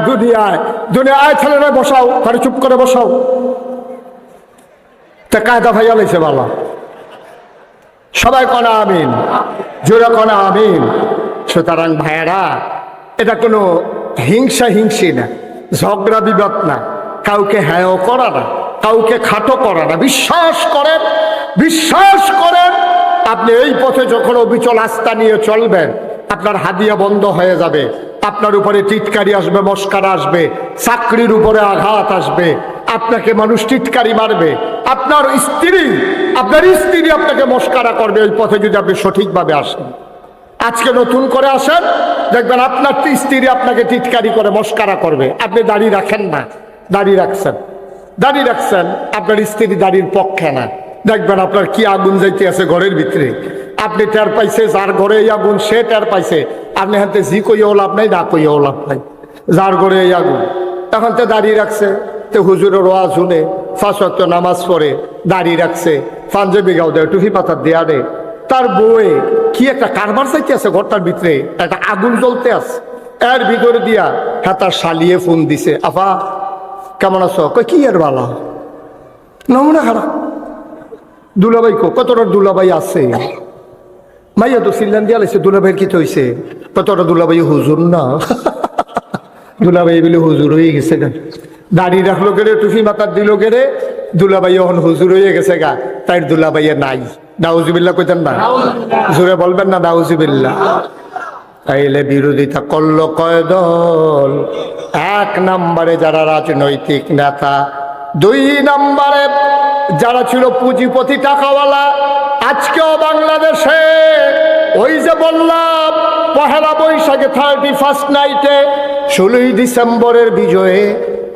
দুনিয়ায় ছেলেরা বসাও, তারা চুপ করে বসাও। তা কায়দা ভাইয়া লেছে বালা, সবাই কনা আমিন, জোরে কনা আমিন। সুতরাং ভাইয়েরা, এটা কোনো হিংসি না, ঝগড়া বিবাদ না, কাউকে হ্যাঁও করা না, কাউকে খাটো করা না। বিশ্বাস করেন আপনি এই পথে যখন অবিচল আস্থা নিয়ে চলবেন, আপনার হাদিয়া বন্ধ হয়ে যাবে, আপনার উপরে টিটকারি আসবে, মস্কারা আসবে, চাকরির উপরে আঘাত আসবে, আপনাকে মানুষ টিটকারি মারবে, আপনার স্ত্রী আপনাকে মস্কারা করবে এই পথে যদি আপনি সঠিকভাবে আসেন। আজকে নতুন করে আসেন, দেখবেন আপনার স্ত্রী আপনাকে টিটকারি করে মস্কারা করবে। আপনি দাড়ি রাখেন না, দাড়ি রাখছেন, আপনার স্ত্রী দাড়ির পক্ষে না, দেখবেন আপনার কি আগুন যাইতে আছে ঘরের ভিতরে। আপনি টের পাইছে, যার ঘরে এই আগুন সে টের পাইছে। আপনি হাতে জি কইও লাভ নাই, না কইও লাভ নাই, যার ঘরে এই আগুন। তখন তো দাড়ি রাখছে, তো হুজুরের ওয়াজ শুনে, 5 ওয়াক্ত নামাজ পড়ে, দাড়ি রাখছে, পাঞ্জাবি গাও দেয়, টুপি পাতা দেয়া দেয়, তার বউয়ে কি একটা কারবার চাইতে আছে ঘরটার ভিতরে, একটা আগুন জ্বলতে আছে, এর ভিতরে দিয়া হ্যাঁ তার শালিয়ে ফোন দিছে, আফা কেমন আছো? কই কি এর বালা, নমুনা খারাপ। দুলাভাই কতটা দুলাভাই আছে, মাইয়া তো সিল্লান দিয়া লাগছে, দুলাভাইয়ের কি হয়েছে? কতটা দুলাভাই হুজুর না, দুলাভাই বলে হুজুর হয়ে গেছে গা, দাড়ি রাখলো গেলে, টুপি মাথার দিল গেলে, দুলাভাই এখন হুজুর হয়ে গেছে গা, তাই দুলাভাইয়ে নাই। নাউজুবিল্লাহ কইতেন না, জোরে বলবেন না নাউজুবিল্লাহ। তাইলে বিরোধিতা করলো কয় দল? 1 নম্বরে যারা রাজনৈতিক নেতা, 2 নম্বরে যারা ছিল পুঁজিপতি টাকাওয়ালা। আজকেও বাংলাদেশে ওই যে বললাম পহেলা বৈশাখে 31st নাইটে 16ই ডিসেম্বরের বিজয়ে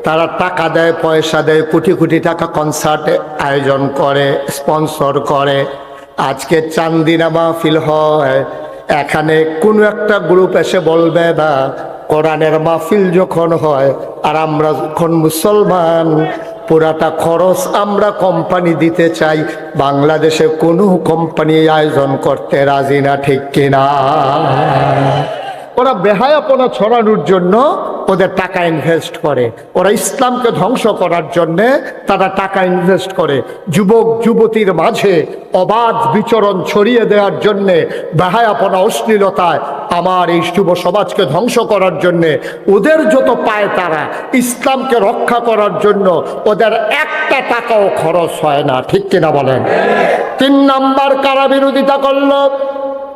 তারা টাকা দেয়, পয়সা দেয়, কোটি কোটি টাকা কনসার্টে আয়োজন করে, স্পন্সর করে। আজকে চান্দিনা মাহফিল হয়, এখানে কোনো একটা গ্রুপ এসে বলবে না কোরআনের মাহফিল যখন হয় আর আমরা যখন মুসলমান, পুরাটা খরচ আমরা কোম্পানি দিতে চাই, বাংলাদেশে কোনো কোম্পানি আয়োজন করতে রাজি না। ঠিক কিনা? ওরা বেহায়াপনা ছড়ানোর জন্য ওদের টাকা ইনভেস্ট করে, ওরা ইসলামকে ধ্বংস করার জন্যে তারা টাকা ইনভেস্ট করে। যুবক যুবতীর মাঝে অবাধ বিচরণ ছড়িয়ে দেওয়ার জন্যে, বেহায়াপনা অশ্লীলতায় আমার এই যুব সমাজকে ধ্বংস করার জন্যে ওদের যত পায়, তারা ইসলামকে রক্ষা করার জন্য ওদের একটা টাকাও খরচ হয় না। ঠিক কিনা বলেন? 3 নাম্বার কারা বিরোধিতা করলো?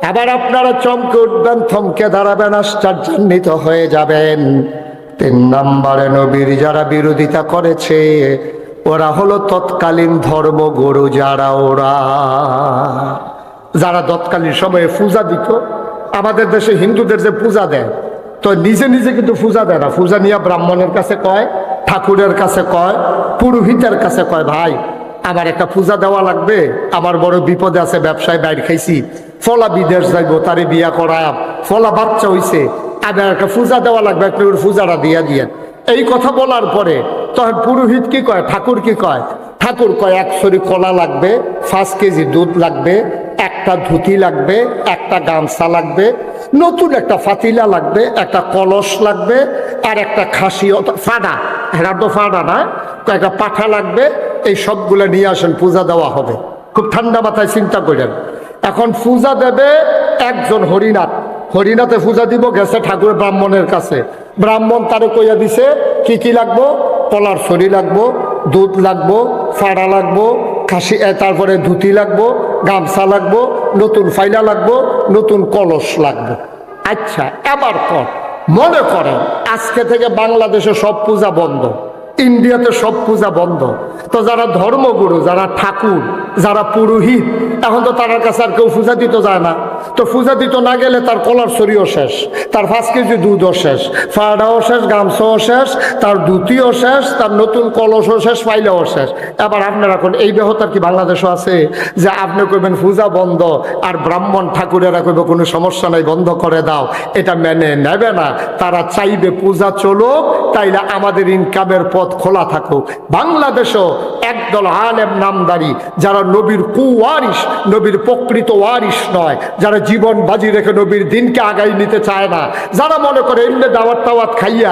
আবার আপনারা চমকে উঠবেন, থমকে দাঁড়াবেন, আশ্চর্যান্বিত হয়ে যাবেন। 3 নম্বরে নবীর যারা বিরোধিতা করেছে ওরা হলো তৎকালীন ধর্মগুরু। যারা তৎকালীন সময়ে পূজা দিত, আমাদের দেশে হিন্দুদের যে পূজা দেয়, তো নিজে নিজে কিন্তু পূজা দেয় না, পূজা নিয়ে ব্রাহ্মণের কাছে কয়, ঠাকুরের কাছে কয়, পুরোহিতের কাছে কয়, ভাই আমার একটা পূজা দেওয়া লাগবে, আমার বড় বিপদে আছে, ব্যবসায় বাইর খাইছি, ফলা বিদেশ যাইব, তারে বিয়া করায়, ফলা বাচ্চা হইছে, আমার একটা পূজা দেওয়া লাগবে, একটা পূজাটা দিয়া দিয়ে। এই কথা বলার পরে তখন পুরোহিত কি কয়, ঠাকুর কি কয়? ঠাকুর কয় 1 ছড়ি কলা লাগবে, 5 কেজি দুধ লাগবে, একটা ধুতি লাগবে, একটা গামছা লাগবে, নতুন একটা ফাতিলা লাগবে, একটা কলস লাগবে, আর একটা খাসি ফাডা, এটা তো ফাডা না, একটা পাঠা লাগবে। এই সবগুলো নিয়ে আসেন, পূজা দেওয়া হবে। খুব ঠান্ডা মাথায় চিন্তা করেন। এখন পূজা দেবে একজন হরিনাথ, হরিনাথে পূজা দিব, গেছে ঠাকুর ব্রাহ্মণের কাছে। ব্রাহ্মণ তারে কইয়া দিছে কি কি লাগবো, কলার ছড়ি লাগবো, দুধ লাগবো, ফাড়া লাগবো, খাসি, তারপরে ধুতি লাগবো, গামছা লাগবো, নতুন ফাইলা লাগবো, নতুন কলস লাগবে। আচ্ছা, এবার পর মনে করেন আজকে থেকে বাংলাদেশে সব পূজা বন্ধ, ইন্ডিয়াতে সব পূজা বন্ধ, তো যারা ধর্মগুরু, যারা ঠাকুর, যারা পুরোহিত, এখন তো তার কাছে আর কেউ পূজা দিতে যায় না। তো পূজা দিতে না গেলে তার কলার ছড়িও শেষ, তার 5 কেজি দুধও শেষ, ফাড়াও শেষ, গামছাও শেষ, তার ধুতিও শেষ, তার নতুন কলসও শেষ, ফাইলাও শেষ। এবার আপনারা এখন এই ব্যবহার কি বাংলাদেশও আছে যে আপনি কইবেন পূজা বন্ধ, আর ব্রাহ্মণ ঠাকুরেরা কইবে কোনো সমস্যা নাই, বন্ধ করে দাও? এটা মেনে নেবে না। তারা চাইবে পূজা চলুক, তাইলে আমাদের ইনকামের পথ খোলা থাকুক। বাংলাদেশও একদল আলেম নামদারি, যারা নবীর কুওয়ারিস, নবীর প্রকৃত ওয়ারিস নয়, যারা জীবন বাজি রেখে নবীর দিনকে আগাই নিতে চায় না, যারা মনে করে এমনি দাওয়াত টাওয়াত খাইয়া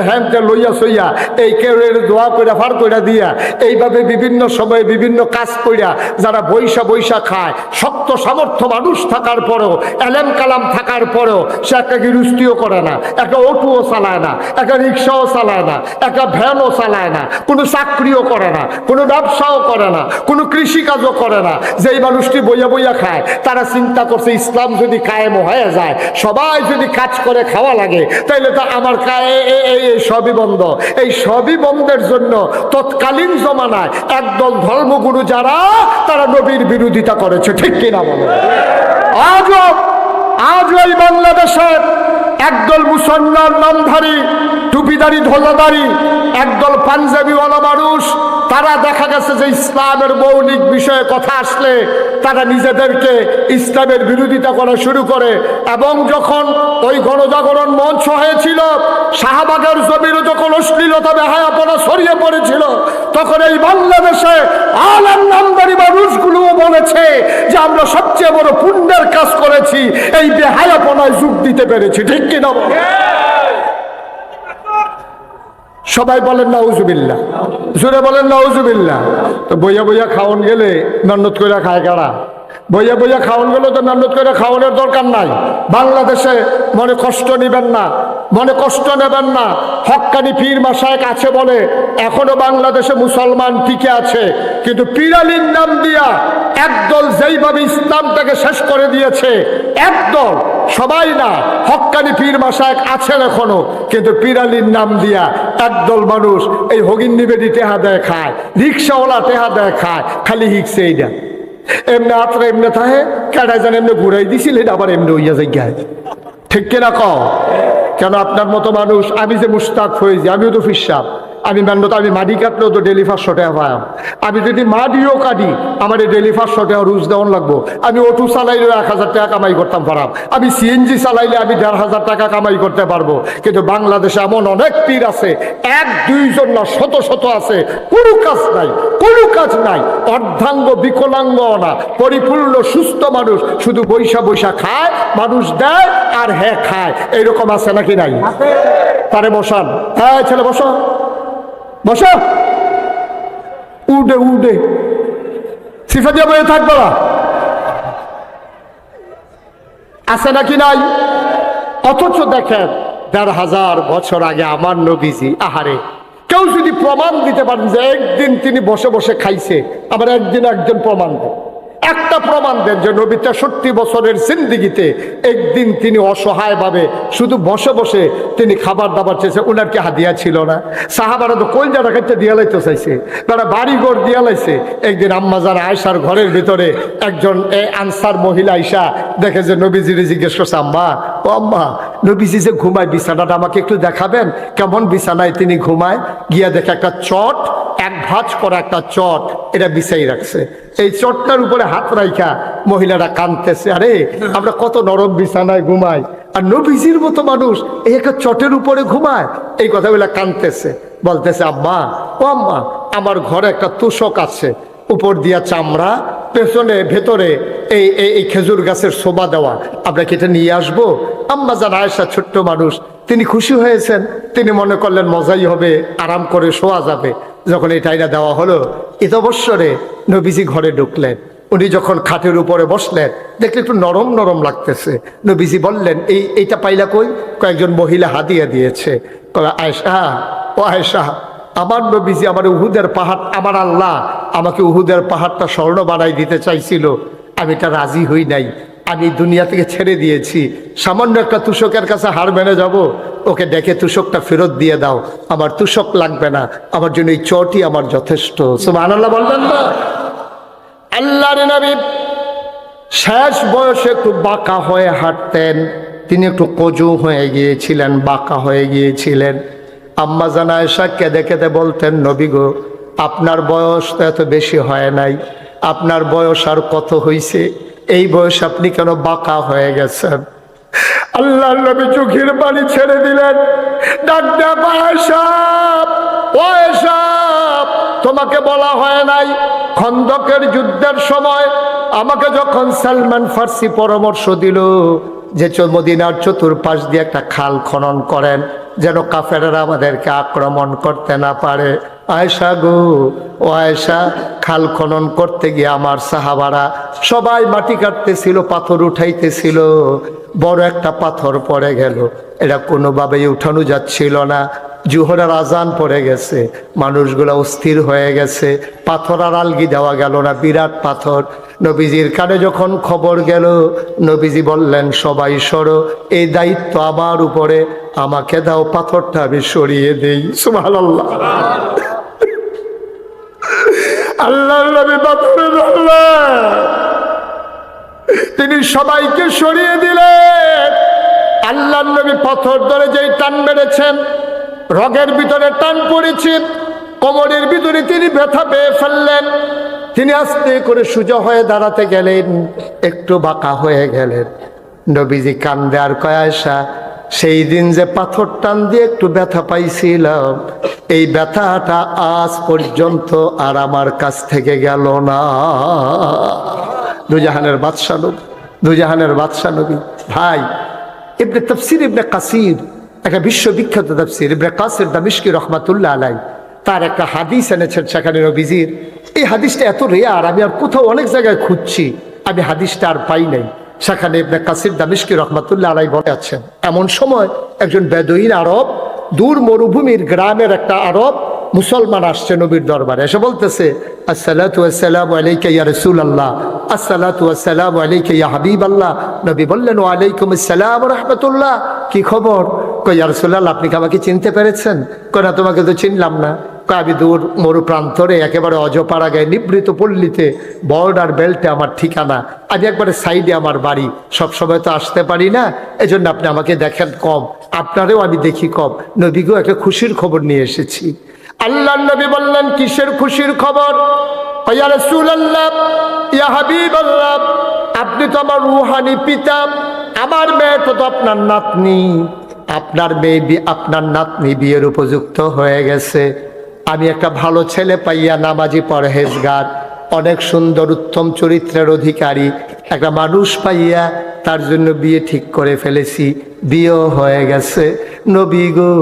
হ্যানতে লইয়া সইয়া এই কেউ দোয়া কইরা ফার কইরা দিয়া এইভাবে বিভিন্ন সময়ে বিভিন্ন কাজ কইরা যারা বৈশা বৈশা খায়, শক্ত সামর্থ্য মানুষ থাকার পরেও, এলেম কালাম থাকার পরেও সে একটা গৃহস্থিও করে না, একটা অটোও চালায় না, একটা রিক্সাও চালায় না, একটা ভ্যানও চালায় না, কোনো চাকরিও করে না, কোনো ব্যবসাও করে না, কোনো কৃষিকাজও করে না। যেই মানুষটি বইয়া বইয়া খায়, তারা চিন্তা করছে ইসলাম যদি কায়েম হয়ে যায়, সবাই যদি কাজ করে খাওয়া লাগে, তাইলে তো আমার এই সবই বন্ধ। এই সবই বন্ধের জন্য তৎকালীন জমানায় একদল ধর্মগুরু যারা, তারা নবীর বিরোধিতা করেছে। ঠিক কিনা বলে? আজ এই বাংলাদেশের একদল মুসলমান নামধারী, টুপিদারি, ঢোলাদারি, একদল পাঞ্জাবিওয়ালা মানুষ, তারা দেখা গেছে যে ইসলামের মৌলিক বিষয়ে কথা আসলে তারা নিজেদেরকে ইসলামের বিরোধিতা করা শুরু করে। এবং যখন ওই গণজাগরণ মঞ্চ হয়েছিল, শাহবাগের জমিনে যখন অশ্লীলতা বেহায়াপনা ছড়িয়ে পড়েছিল, তখন এই বাংলাদেশে আলেম নামদারি মানুষগুলোও বলেছে যে আমরা সবচেয়ে বড় পুণ্যের কাজ করেছি, এই বেহায়াপনায় যোগ দিতে পেরেছি। ঠিক কিনা? সবাই বলেন নাউজুবিল্লাহ, জোরে বলেন নাউজুবিল্লাহ। তো বইয়া বইয়া খাওয়ান গেলে মেহনত করে খায় কারা? বইয়া বইয়া খাওয়ান গেলে তো মেহনত করে খাওয়ানোর দরকার নাই। বাংলাদেশে মনে কষ্ট নেবেন না, মনে কষ্ট নেবেন না। হক্কানি পীর মাশায়েখ আছে বলে এখনো বাংলাদেশে মুসলমান টিকে আছে, কিন্তু পীরালির নাম দিয়া একদল যেইভাবে ইসলামটাকে শেষ করে দিয়েছে, একদল, সবাই না, হক্কানি পীর মাশায়েখ আছেন এখনো, কিন্তু পীরালির নাম দিয়া একদল মানুষ এই হগিন্নি বেডি টেহা দেয় খায়, রিক্সাওয়ালা টেহা দেয় খায়, খালি হিকছে এইটা। এমনি আত্রা এমনি থাকে, কেটায় যেন এমনি ঘুরাই দিছিলেন, আবার এমনি হইয়া যাই। ঠিক কিনা কও? কেন আপনার মতো মানুষ, আমি যে মুস্তাক হয়েছি, আমিও তো ফিসাব, আমি মান্য, আমি মাটি কাটলেও তো ডেলি 500 টাকা পাইম। আমি যদি মাটিও কাটি, আমার ডেলি 500 টাকা রুজ দেওয়ান লাগবো। আমি অটো চালাইলেও 1000 টাকা কামাই করতাম পারাম, আমি সিএনজি চালাইলে আমি 1500 টাকা কামাই করতে পারবো। কিন্তু বাংলাদেশে এমন অনেক পীর আছে, 1-2 জন না, শত শত আছে, কোনো কাজ নাই, কোনো কাজ নাই, অর্ধাঙ্গ বিকলাঙ্গ না, পরিপূর্ণ সুস্থ মানুষ, শুধু বৈশা বৈশা খায়, মানুষ দেয় আর হ্যাঁ খায়। এইরকম আছে নাকি নাই? তারে বসান, হ্যাঁ ছেলে বসো, বসো, উডে উডে সিফা দিয়ে বয়ে থাকবো না, আছে নাকি নাই? অথচ দেখেন 1500 বছর আগে আমার নবীজি, আহারে, কেউ যদি প্রমাণ দিতে পারেন যে একদিন তিনি বসে বসে খাইছে, আবার একদিন একজন প্রমাণ দেন, একটা প্রমাণ দেন যে নবী 63 বছরের জিন্দিগিতে একদিন তিনি অসহায়ভাবে শুধু বসে বসে তিনি খাবার দাবার চেয়েছে। ওনার কি হাদিয়া ছিল না? সাহাবারা তো কলজাটা কাটতে দিয়া লাইতে চাইছে, তারা বাড়িঘর দিয়া লাইছে। একদিন আম্মাজান আয়েশার ঘরের ভিতরে একজন আনসার মহিলা আইসা দেখে যে নবীজিরে জিজ্ঞেস করছে, আম্মা, ও আম্মা, নবীজি যে ঘুমায় বিছানাটা আমাকে একটু দেখাবেন, কেমন বিছানায় তিনি ঘুমায়? গিয়া দেখে একটা চট, এক ভাঁজ করা একটা চট, এটা বিছাই রাখছে। এই চটটার উপরে হাত রাইখা মহিলারা কাঁদতেছে, আরে আমরা কত নরম বিছানায় ঘুমাই, আর নবীজির মতো মানুষ এই একটা চটের উপরে ঘুমায়, এই কথাগুলা কাঁদতেছে। বলতেছে আম্মা, ও আম্মা, আমার ঘরে একটা তোষক আছে, উপর দিয়া চামড়া, পেছনে ভেতরে এই এই খেজুর গাছের শোভা দেওয়া, আমরা কি এটা নিয়ে আসবো? আম্মা জান আয়েশা ছোট্ট মানুষ, তিনি খুশি হয়েছেন, তিনি মনে করলেন মজাই হবে, আরাম করে শোয়া যাবে। যখন এটা এটা দেওয়া হলো, ঈদ অবসরে নবীজি ঘরে ঢুকলেন। উনি যখন খাটের উপরে বসলেন, দেখলে একটু নরম নরম লাগতেছে। নবীজি বললেন, এইটা পাইলা কই? কয়েকজন মহিলা হাদিয়া দিয়েছে। আয়েশা, ও আয়েশা, আমার নবীজি আমার উহুদের পাহাড়, আমার আল্লাহ আমাকে উহুদের পাহাড়টা স্বর্ণ বানাই দিতে চাইছিল, আমি এটা রাজি হই নাই, আমি দুনিয়া থেকে ছেড়ে দিয়েছি। সামান্য একটা তুষকের কাছে হার মেনে যাব? ওকে ডেকে তুষকটা ফেরত দিয়ে দাও, আমার তুষক লাগবে না, আমার জন্য এই চটি আমার যথেষ্ট। সুবহানাল্লাহ বললেন না? আল্লাহর নবী শেষ বয়সে একটু বাঁকা হয়ে হাঁটতেন, তিনি একটু কজু হয়ে গিয়েছিলেন, বাঁকা হয়ে গিয়েছিলেন। আম্মা জান আয়েশা কেঁদে কেঁদে বলতেন, নবী গো, আপনার বয়স তো এত বেশি হয় নাই, আপনার বয়স আর কত হইছে, এই বয়স আপনি কেন বাঁকা হয়ে গেছেন? আল্লাহর নবী চোখের পানি ছেড়ে দিলেন, ডাক দেয়া, আয়েশা, ও আয়েশা, তোমাকে বলা হয় নাই খন্দকের যুদ্ধের সময় আমাকে যখন সালমান ফার্সি পরামর্শ দিল যে মদিনার চতুর্পাশ দিয়ে একটা খাল খনন করেন যেন কাফেররা আমাদেরকে আক্রমণ করতে না পারে? আয়েশা গো, ও আয়েশা, খাল খনন করতে গিয়ে আমার সাহাবারা সবাই মাটি কাটতেছিল, পাথর উঠাইতেছিল, বড় একটা পাথর পড়ে গেল, এটা কোনোভাবেই উঠানো যাচ্ছিল না। জোহরের আজান পড়ে গেছে, মানুষগুলো অস্থির হয়ে গেছে, পাথর আর আলগি দেওয়া গেল না, বিরাট পাথর। নবীজির কানে যখন খবর গেল, নবীজি বললেন, সবাই সরো, এই দায়িত্ব আমার উপরে, আমাকে দাও, পাথরটা আমি সরিয়ে দেই। সুবহানাল্লাহ। আল্লাহর নবী পাথরে ধরলেন, তিনি সবাইকে সরিয়ে দিলেন। আল্লাহর নবী পাথর ধরে যেই টান মেরেছেন, রগের ভিতরে টান পড়েছে, কোমরের ভিতরে তিনি ব্যথা পেয়ে ফেললেন। তিনি আস্তে করে সোজা হয়ে দাঁড়াতে গেলেন, একটু বাঁকা হয়ে গেলেন। নবীজি কান্দে আর কয়, আয়েশা, সেই দিন যে পাথর টান দিয়ে একটু ব্যথা পাইছিলাম, এই ব্যথাটা আজ পর্যন্ত আর আমার কাছ থেকে গেল না। দুজাহানের বাদশা নবী, দুজাহানের বাদশা নবী। ভাই, ইবনে তাফসীর ইবনে কাসির, একটা বিশ্ববিখ্যাত তাফসীর, ইবনে কাসির দামিশকি রহমাতুল্লাহ আলাই, তার একটা হাদিস এনেছেন সেখানে নবীজির। এই হাদিসটা এত রেয়ার, আমি আর কোথাও অনেক জায়গায় খুঁজছি, আমি হাদিসটা আর পাই নাই। সেখানে ইবনে কাসির দামিশকি রহমাতুল্লাহ আলাই বলে আছেন, এমন সময় একজন বেদুইন আরব, দূর মরুভূমির গ্রামের একটা আরব মুসলমান আসছে নবীর দরবারে, এসে বলতেছে, আসসালাতু ওয়াসসালামু আলাইকা ইয়া রাসূলুল্লাহ, আসসালাতু ওয়াসসালামু আলাইকা ইয়া হাবিবাল্লাহ। নবী বললেন, ওয়া আলাইকুম আসসালাম ওয়া রাহমাতুল্লাহ, কি খবর? কই, ইয়া রাসূলুল্লাহ, আপনি কি আমাকে চিনতে পেরেছেন? কই, না, তোমাকে তো চিনলাম না। কই, আমি দূর মরু প্রান্তরে একেবারে অজপাড়া গায়ে নিবৃত পল্লীতে বর্ডার বেল্টে আমার ঠিকানা, আমি একবারে সাইডে আমার বাড়ি, সবসময় তো আসতে পারি না, এজন্য আপনি আমাকে দেখেন কম, আপনারেও আমি দেখি কম। নবী গো, একটা খুশির খবর নিয়ে এসেছি। আল্লাহর নবী বললেন, কিসের খুশির খবর? ইয়া রাসূলুল্লাহ, ইয়া হাবিবাল্লাহ, আপনি তো আমার রূহানি পিতা, আমার মেয়ে তো আপনার নাতনি, আপনার মেয়ে, আপনার নাতনি বিয়ের উপযুক্ত হয়ে গেছে। আমি একটা ভালো ছেলে পাইয়া, নামাজি, পরহেজগার, অনেক সুন্দর উত্তম চরিত্রের অধিকারী একটা মানুষ পাইয়া তার জন্য বিয়ে ঠিক করে ফেলেছি, বিয়েও হয়ে গেছে। নবী গো,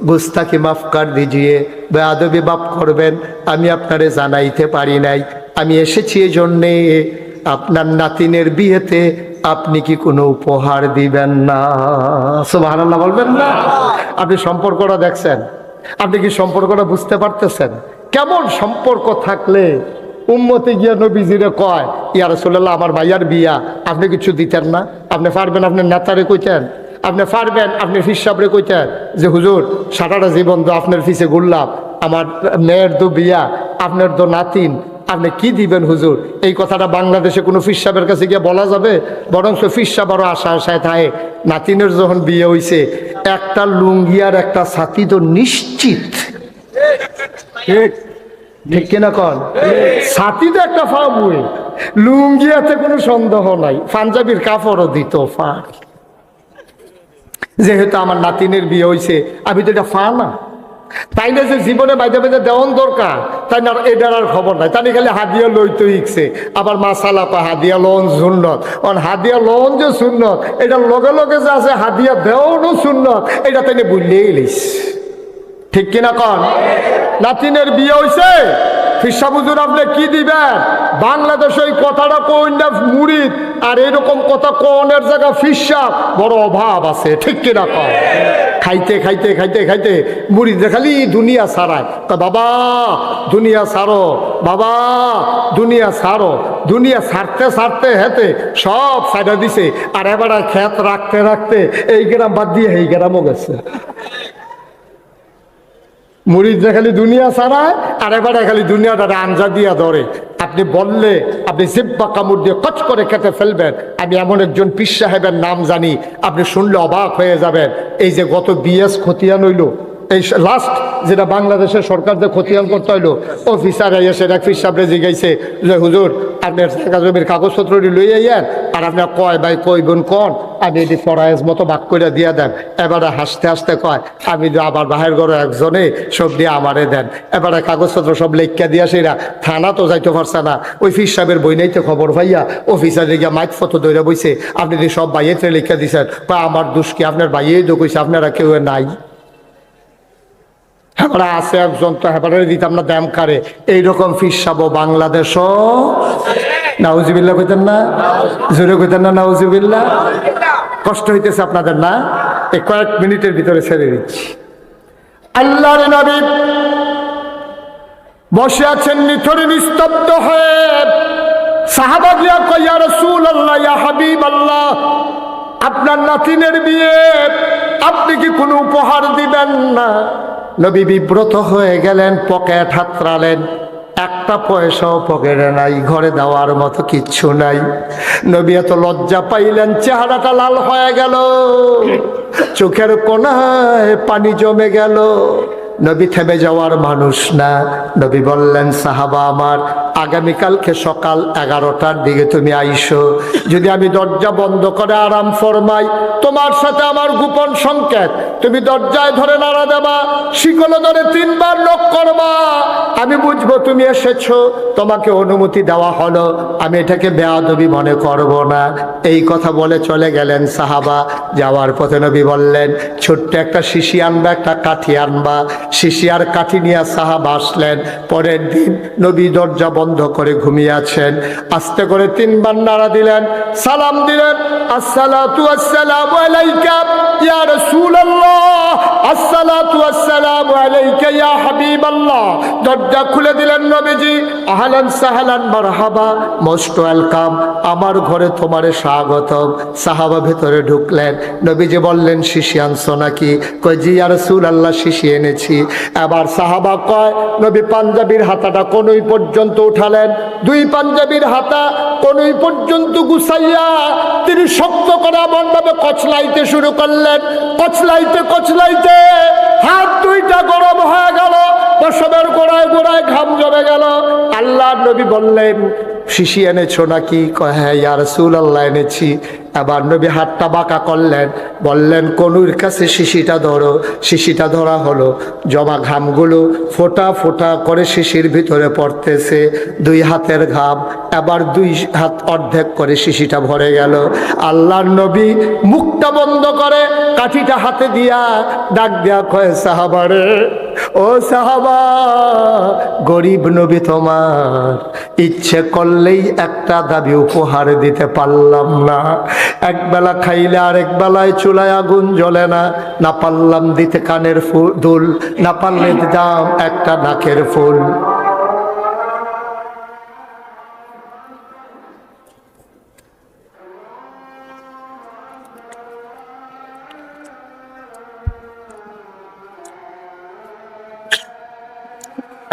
গুস্তাকি মাফ কর দিজিয়ে, বেয়াদবি মাফ করবেন, আমি আপনারে জানাইতে পারি নাই, আমি এসেছি এই জন্যে আপনার নাতিনের বিয়েতে আপনি কি কোনো উপহার দিবেন না? সুবহানাল্লাহ বলবেন না? আপনি সম্পর্কটা দেখছেন, আপনি কি সম্পর্কটা বুঝতে পারতেছেন? কেমন সম্পর্ক থাকলে উম্মতে গিয়া নবীজিরে কয়, ইয়া রাসূলুল্লাহ, আমার ভাইয়ার বিয়া, আপনি কিছু দিতেন না? আপনি পারবেন আপনার নেতারে কইতেন? আপনি পারবেন আপনি ফিস সাহেবরে কইতেন যে হুজুর, সারাটা জীবন তো আপনার ফিসে ঘুরলাম, আমার মেয়ের তো বিয়া, আপনার তো নাতিন, আপনি কি দিবেন হুজুর? এই কথাটা বাংলাদেশে কোনো ফিস সাহেবের কাছে গিয়ে বলা যাবে? বরং ফিস সাহেব আরও আশা আশায় থাকে, নাতিনের যখন বিয়ে হইছে একটা লুঙ্গি আর একটা ছাতি তো নিশ্চিত, ঠিক কিনা কন? ছাতি তো একটা ফাবুয়ে, লুঙ্গিয়াতে কোনো সন্দেহ নাই, পাঞ্জাবির কাপড়ও দিত ফাঁক। যেহেতু আমার নাতিনের বিয়ে হয়েছে, আমি তো এটা ফা না, তাইলে যে জীবনে বাইদে বাইদে দেওয়ান দরকার, তাই না এটার আর খবর নাই। তাই খালি হাদিয়া লইতে ইচ্ছে, আবার মাসালা পা হাদিয়া লোন সুন্নত, অন হাদিয়া লোন যে সুন্নত, এটার লগে লগে যে আছে হাদিয়া দেওয়ানো সুন্নত, এটা তাই বুঝলেই লিস। ঠিক কিনা কন? নাতিনের বিয়ে হয়েছে, ফিরসা হুজুর আপনি কি দিবেন? বাংলাদেশে এই কথাটা কইন না মুরিদ, আর এরকম কথা কনের জায়গা ফিরসা বড় অভাব আছে। ঠিক কিনা কন? খাইতে খাইতে খাইতে খাইতে মুরিদ খালি দুনিয়া ছাড়ায়, বাবা দুনিয়া ছাড়ো, বাবা দুনিয়া ছাড়ো। দুনিয়া ছাড়তে ছাড়তে হেতে সব সাইডা দিছে, আর এবার খেত রাখতে রাখতে এই গ্রাম বাদ দিয়ে এই গ্রামও গেছে। মুরিদ খালি দুনিয়া ছাড়ায়, আর এবারে খালি দুনিয়াটা আঞ্জা দিয়া ধরে। আপনি বললে আপনি জিব্বা কামড় দিয়ে কচ করে খেতে ফেলবেন। আমি এমন একজন পীর সাহেবের নাম জানি, আপনি শুনলে অবাক হয়ে যাবেন। এই যে গত বিএস খতিয়ান হইল, এই লাস্ট যেটা বাংলাদেশের সরকার যে খতিয়ান করতে হইলো, অফিসার এসে এক পীর সাহেবরে জিগাইছে যে হুজুর আপনার জায়গা জমির কাগজপত্রটি লই আইয়েন, আর আপনার কয় ভাই কই বোন কন, আমি এটি ফরায়েজ মতো ভাগ করে দিয়ে দেন। এবারে হাসতে হাসতে কয় আমি আবার বাহির ঘরে একজনে সব দিয়ে আমারে দেন। এবারে কাগজপত্র সব লেখা দিয়া সেরা থানা তো যাইতে পারছে না, ওই পীর সাহেবের বই নাইতে খবর ভাইয়া অফিসার গিয়া মাইক ফটো দইরা বইছে, আপনি যে সব বাইয়েতে লেখা দিছেন, বা আমার দোষ কি, আপনার বাইয়েই তো কইছে আপনারা কেউ নাই। হেবারা আছে একজন, তো হেবারে দিতাম না দ্যাম কারে। এইরকম ফিরসাবো বাংলাদেশও। নাউজুবিল্লাহ কইতেন না? জোরে কইতেন না নাউজুবিল্লাহ? কষ্ট হইতেছে আপনাদের না? এই কয়েক মিনিটের ভিতরে ছেড়ে দিচ্ছি। আল্লাহর নবী বসে আছেন নিথরে নিস্তব্ধ হয়ে। সাহাবাগিয়া কয় ইয়া রাসূলুল্লাহ, ইয়া হাবিবাল্লাহ, আপনার নাতিনের বিয়ে, আপনি কি কোনো উপহার দিবেন না? নবী বিব্রত হয়ে গেলেন, পকেট হাতড়ালেন, একটা পয়সাও পকেটে নাই, ঘরে দেওয়ার মতো কিচ্ছু নাই। নবী এত লজ্জা পাইলেন, চেহারাটা লাল হয়ে গেল, চোখের কোণায় পানি জমে গেল। নবী থেমে যাওয়ার মানুষ না। নবী বললেন, সাহাবা আমার, আগামীকালকে সকাল 11টার দিকে তুমি আইসো। যদি আমি দরজা বন্ধ করে আরাম ফরমাই, তোমার সাথে আমার গোপন সংকেত, তুমি দরজায় ধরে নাড়া দেবা, শিকলে ধরে 3 বার নক করবা, আমি বুঝবো তুমি এসেছো, তোমাকে অনুমতি দেওয়া হলো, আমি এটাকে বেয়াদবি মনে করব না। এই কথা বলে চলে গেলেন সাহাবা। যাওয়ার পথে নবী বললেন, ছোট্ট একটা শিশি আনবা, একটা কাঠি আনবা। শিশি আর কাঠি নিয়ে সাহাবা আসলেন। পরের দিন নবী দরজা বন্ধ করে ঘুমিয়ে আছেন। আস্তে করে 3 বার নাড়া দিলেন, সালাম দিলেন, আসসালাতু আসসালামু আলাইকা ইয়া রাসূলুল্লাহ, আসসালাতু আসসালামু আলাইকা ইয়া হাবিবাল্লাহ। দরজা খুলে দিলেন নবীজি, আহলান সাহলান মারহাবা, মোস্ট ওয়েলকাম, আমার ঘরে তোমারে স্বাগতম। সাহাবা ভেতরে ঢুকলেন। নবীজি বললেন, শিশি আনছো নাকি? কয় জি ইয়া রাসূলুল্লাহ, শিশি এনেছি। এবার সাহাবা কয়, নবী পাঞ্জাবির হাতাটা কোনই পর্যন্ত উঠালেন, 2 পাঞ্জাবির হাতা কোনই পর্যন্ত গুছাইয়া তিনি শক্ত করে এমনভাবে কচলাইতে শুরু করলেন। কচলাইতে কচলাইতে হাত 2টা গরম হয়ে গেল, পশমের গোড়ায় গোড়ায় ঘাম জমে গেল। আল্লাহর নবী বললেন, শিশি এনেছো নাকি? কয় হ্যাঁ ইয়া রাসূলুল্লাহ এনেছি। এবার নবী হাতটা বাঁকা করলেন, বললেন, কনুর কাছে শিশিটা ধরো। শিশিটা ধরা হলো, জমা ঘামগুলো ফোঁটা ফোঁটা করে শিশির ভিতরে পড়তেছে, 2 হাতের ঘাম। এবার 2 হাত অর্ধেক করে শিশিটা ভরে গেল। আল্লাহর নবী মুখটা বন্ধ করে কাঠিটা হাতে দিয়া ডাক দেয়া কয়, সাহাবারে, ও সাহাবা, গরিব নবী তোমার, ইচ্ছে করলেই একটা দাবি উপহার দিতে পারলাম না। একবেলা খাইলে আরেক বেলায় চুলায় আগুন জ্বলে না। না পারলাম দিতে কানের দুল, না পারলে দিতাম একটা নাকের ফুল।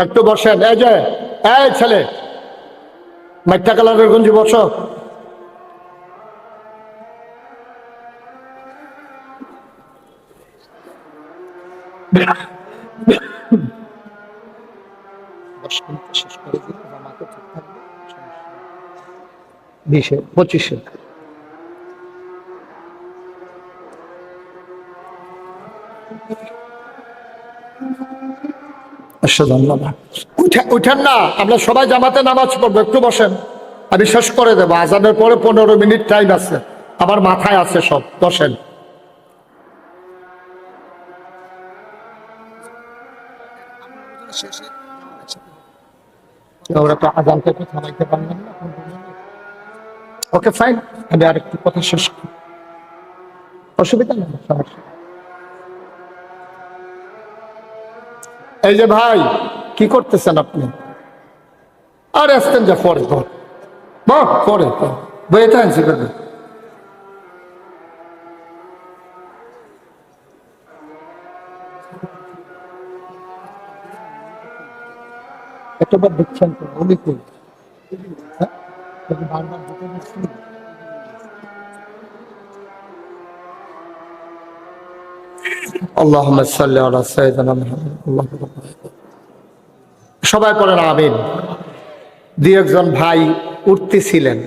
একটু বসেন। এই যে, এই ছেলে, মাইটা কালারের গঞ্জি, বসো। শেষ করে দিন, জামাতে ঠিক থাকবে, 20-এ 25-এ। ধন্যবাদ। উঠেন না, আমরা সবাই জামাতে নামাজ পড়বো, একটু বসেন, আমি শেষ করে দেবো। আজানের পরে 15 মিনিট টাইম আছে, আমার মাথায় আছে সব। বসেন। ওরা তো আজানকে একটু থামাইতে পারলেন না। ওকে ফাইন, আমি আরেকটু কথা শেষ করি, অসুবিধা নেই, সমস্যা। এই যে ভাই, কি করতেছেন আপনি? আর আসতেন যা পরে পরে বইতে আনছি করবে। একটাবার দেখছেন তো উনি কই? হ্যাঁ? বারবার ঢুকে দিচ্ছি। আল্লাহুম্মা সাল্লি আলা সাইয়্যিদিনা মুহাম্মাদ। সবাই পড়েন আমিন। দুই একজন ভাই উঠতেছিলেন,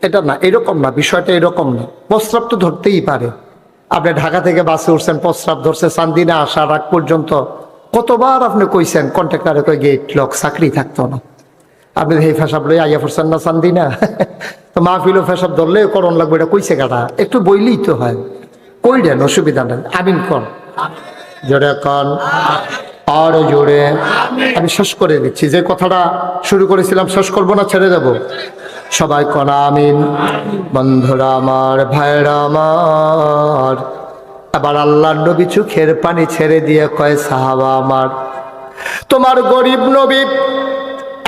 এটা না, এরকম না, বিষয়টা এরকম না। প্রস্রাব তো ধরতেই পারে। আপনি ঢাকা থেকে বাসে উঠছেন, প্রস্রাব ধরছে, চান্দিনা আসার আগ পর্যন্ত কতবার আপনি কইছেন কন্ট্রাক্টরে কই গেট লক, চাকরি থাকতো না। আপনি এই ফেসাব লই আইয়া পড়ছেন না চান্দিনা, তো মাহফিলও ফেসাব ধরলে করণ লাগবে, এটা কইছে কাটা, একটু বইলেই তো হয়। কই দেন, অসুবিধা নেই। আমিন কন, জোরে কন, আর জোরে। আমি শেষ করে দিচ্ছি, যে কথাটা শুরু করেছিলাম শেষ করবো না, ছেড়ে দেব। সবাই কন আমিন। বন্ধুরা আমার, ভাইরা আমার, আবার আল্লাহর নবী চোখের পানি ছেড়ে দিয়ে কয়, সাহাবা আমার, তোমার গরিব নবী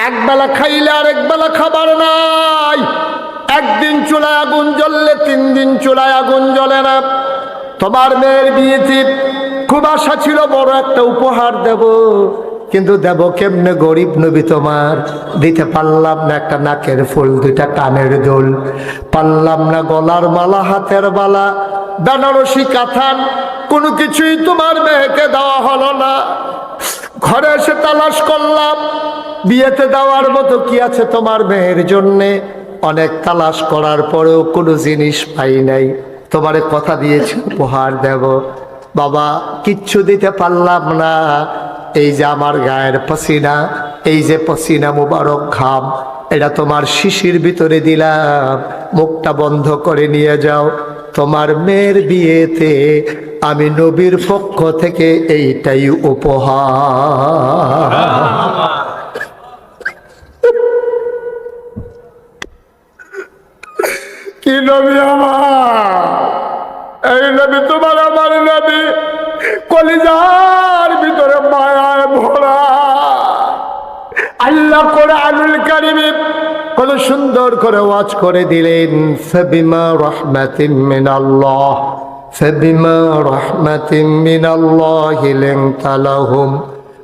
একবেলা খাইলে আর একবেলা খাবার নাই। একদিন চুলায় আগুন জ্বললে 3 দিন চুলায় আগুন জ্বলে না। তোমার মেয়ের বিয়েতে খুব আশা ছিল বড় একটা উপহার দেব, কিন্তু দেব কেমনে? গরিব নবী তোমার দিতে পারলাম না একটা নাকের ফুল, 2টা কানের দুল পারলাম না, গলার মালা, হাতের বালা, বেনারসি কাঁথান, কোনো কিছুই তোমার মেয়েকে দেওয়া হলো না। ঘরে এসে তালাশ করলাম, বিয়েতে দেওয়ার মতো কি আছে তোমার মেয়ের জন্যে? অনেক তালাশ করার পরেও কোনো জিনিস পাই নাই। তোমারে কথা দিয়েছি উপহার দেব, বাবা কিচ্ছু দিতে পারলাম না। এই যে আমার গায়ের পসিনা, এই যে পসিনা মুবারক ঘাম, এটা তোমার শিশির ভিতরে দিলাম, মুখটা বন্ধ করে নিয়ে যাও। তোমার মেয়ের বিয়েতে আমি নবীর পক্ষ থেকে এইটাই উপহার। কি নবী আমার, এই নবী তোমার আমার নবী, কলিজার ভিতরে মায়ায় ভরা। আল্লাহ কোরআনুল কারীমে কত সুন্দর করে ওয়াজ করে দিলেন, ফাবিমা রাহমাতিন মিনাল্লাহ, ফাবিমা রাহমাতিন মিনাল্লাহি লিনতা লাহুম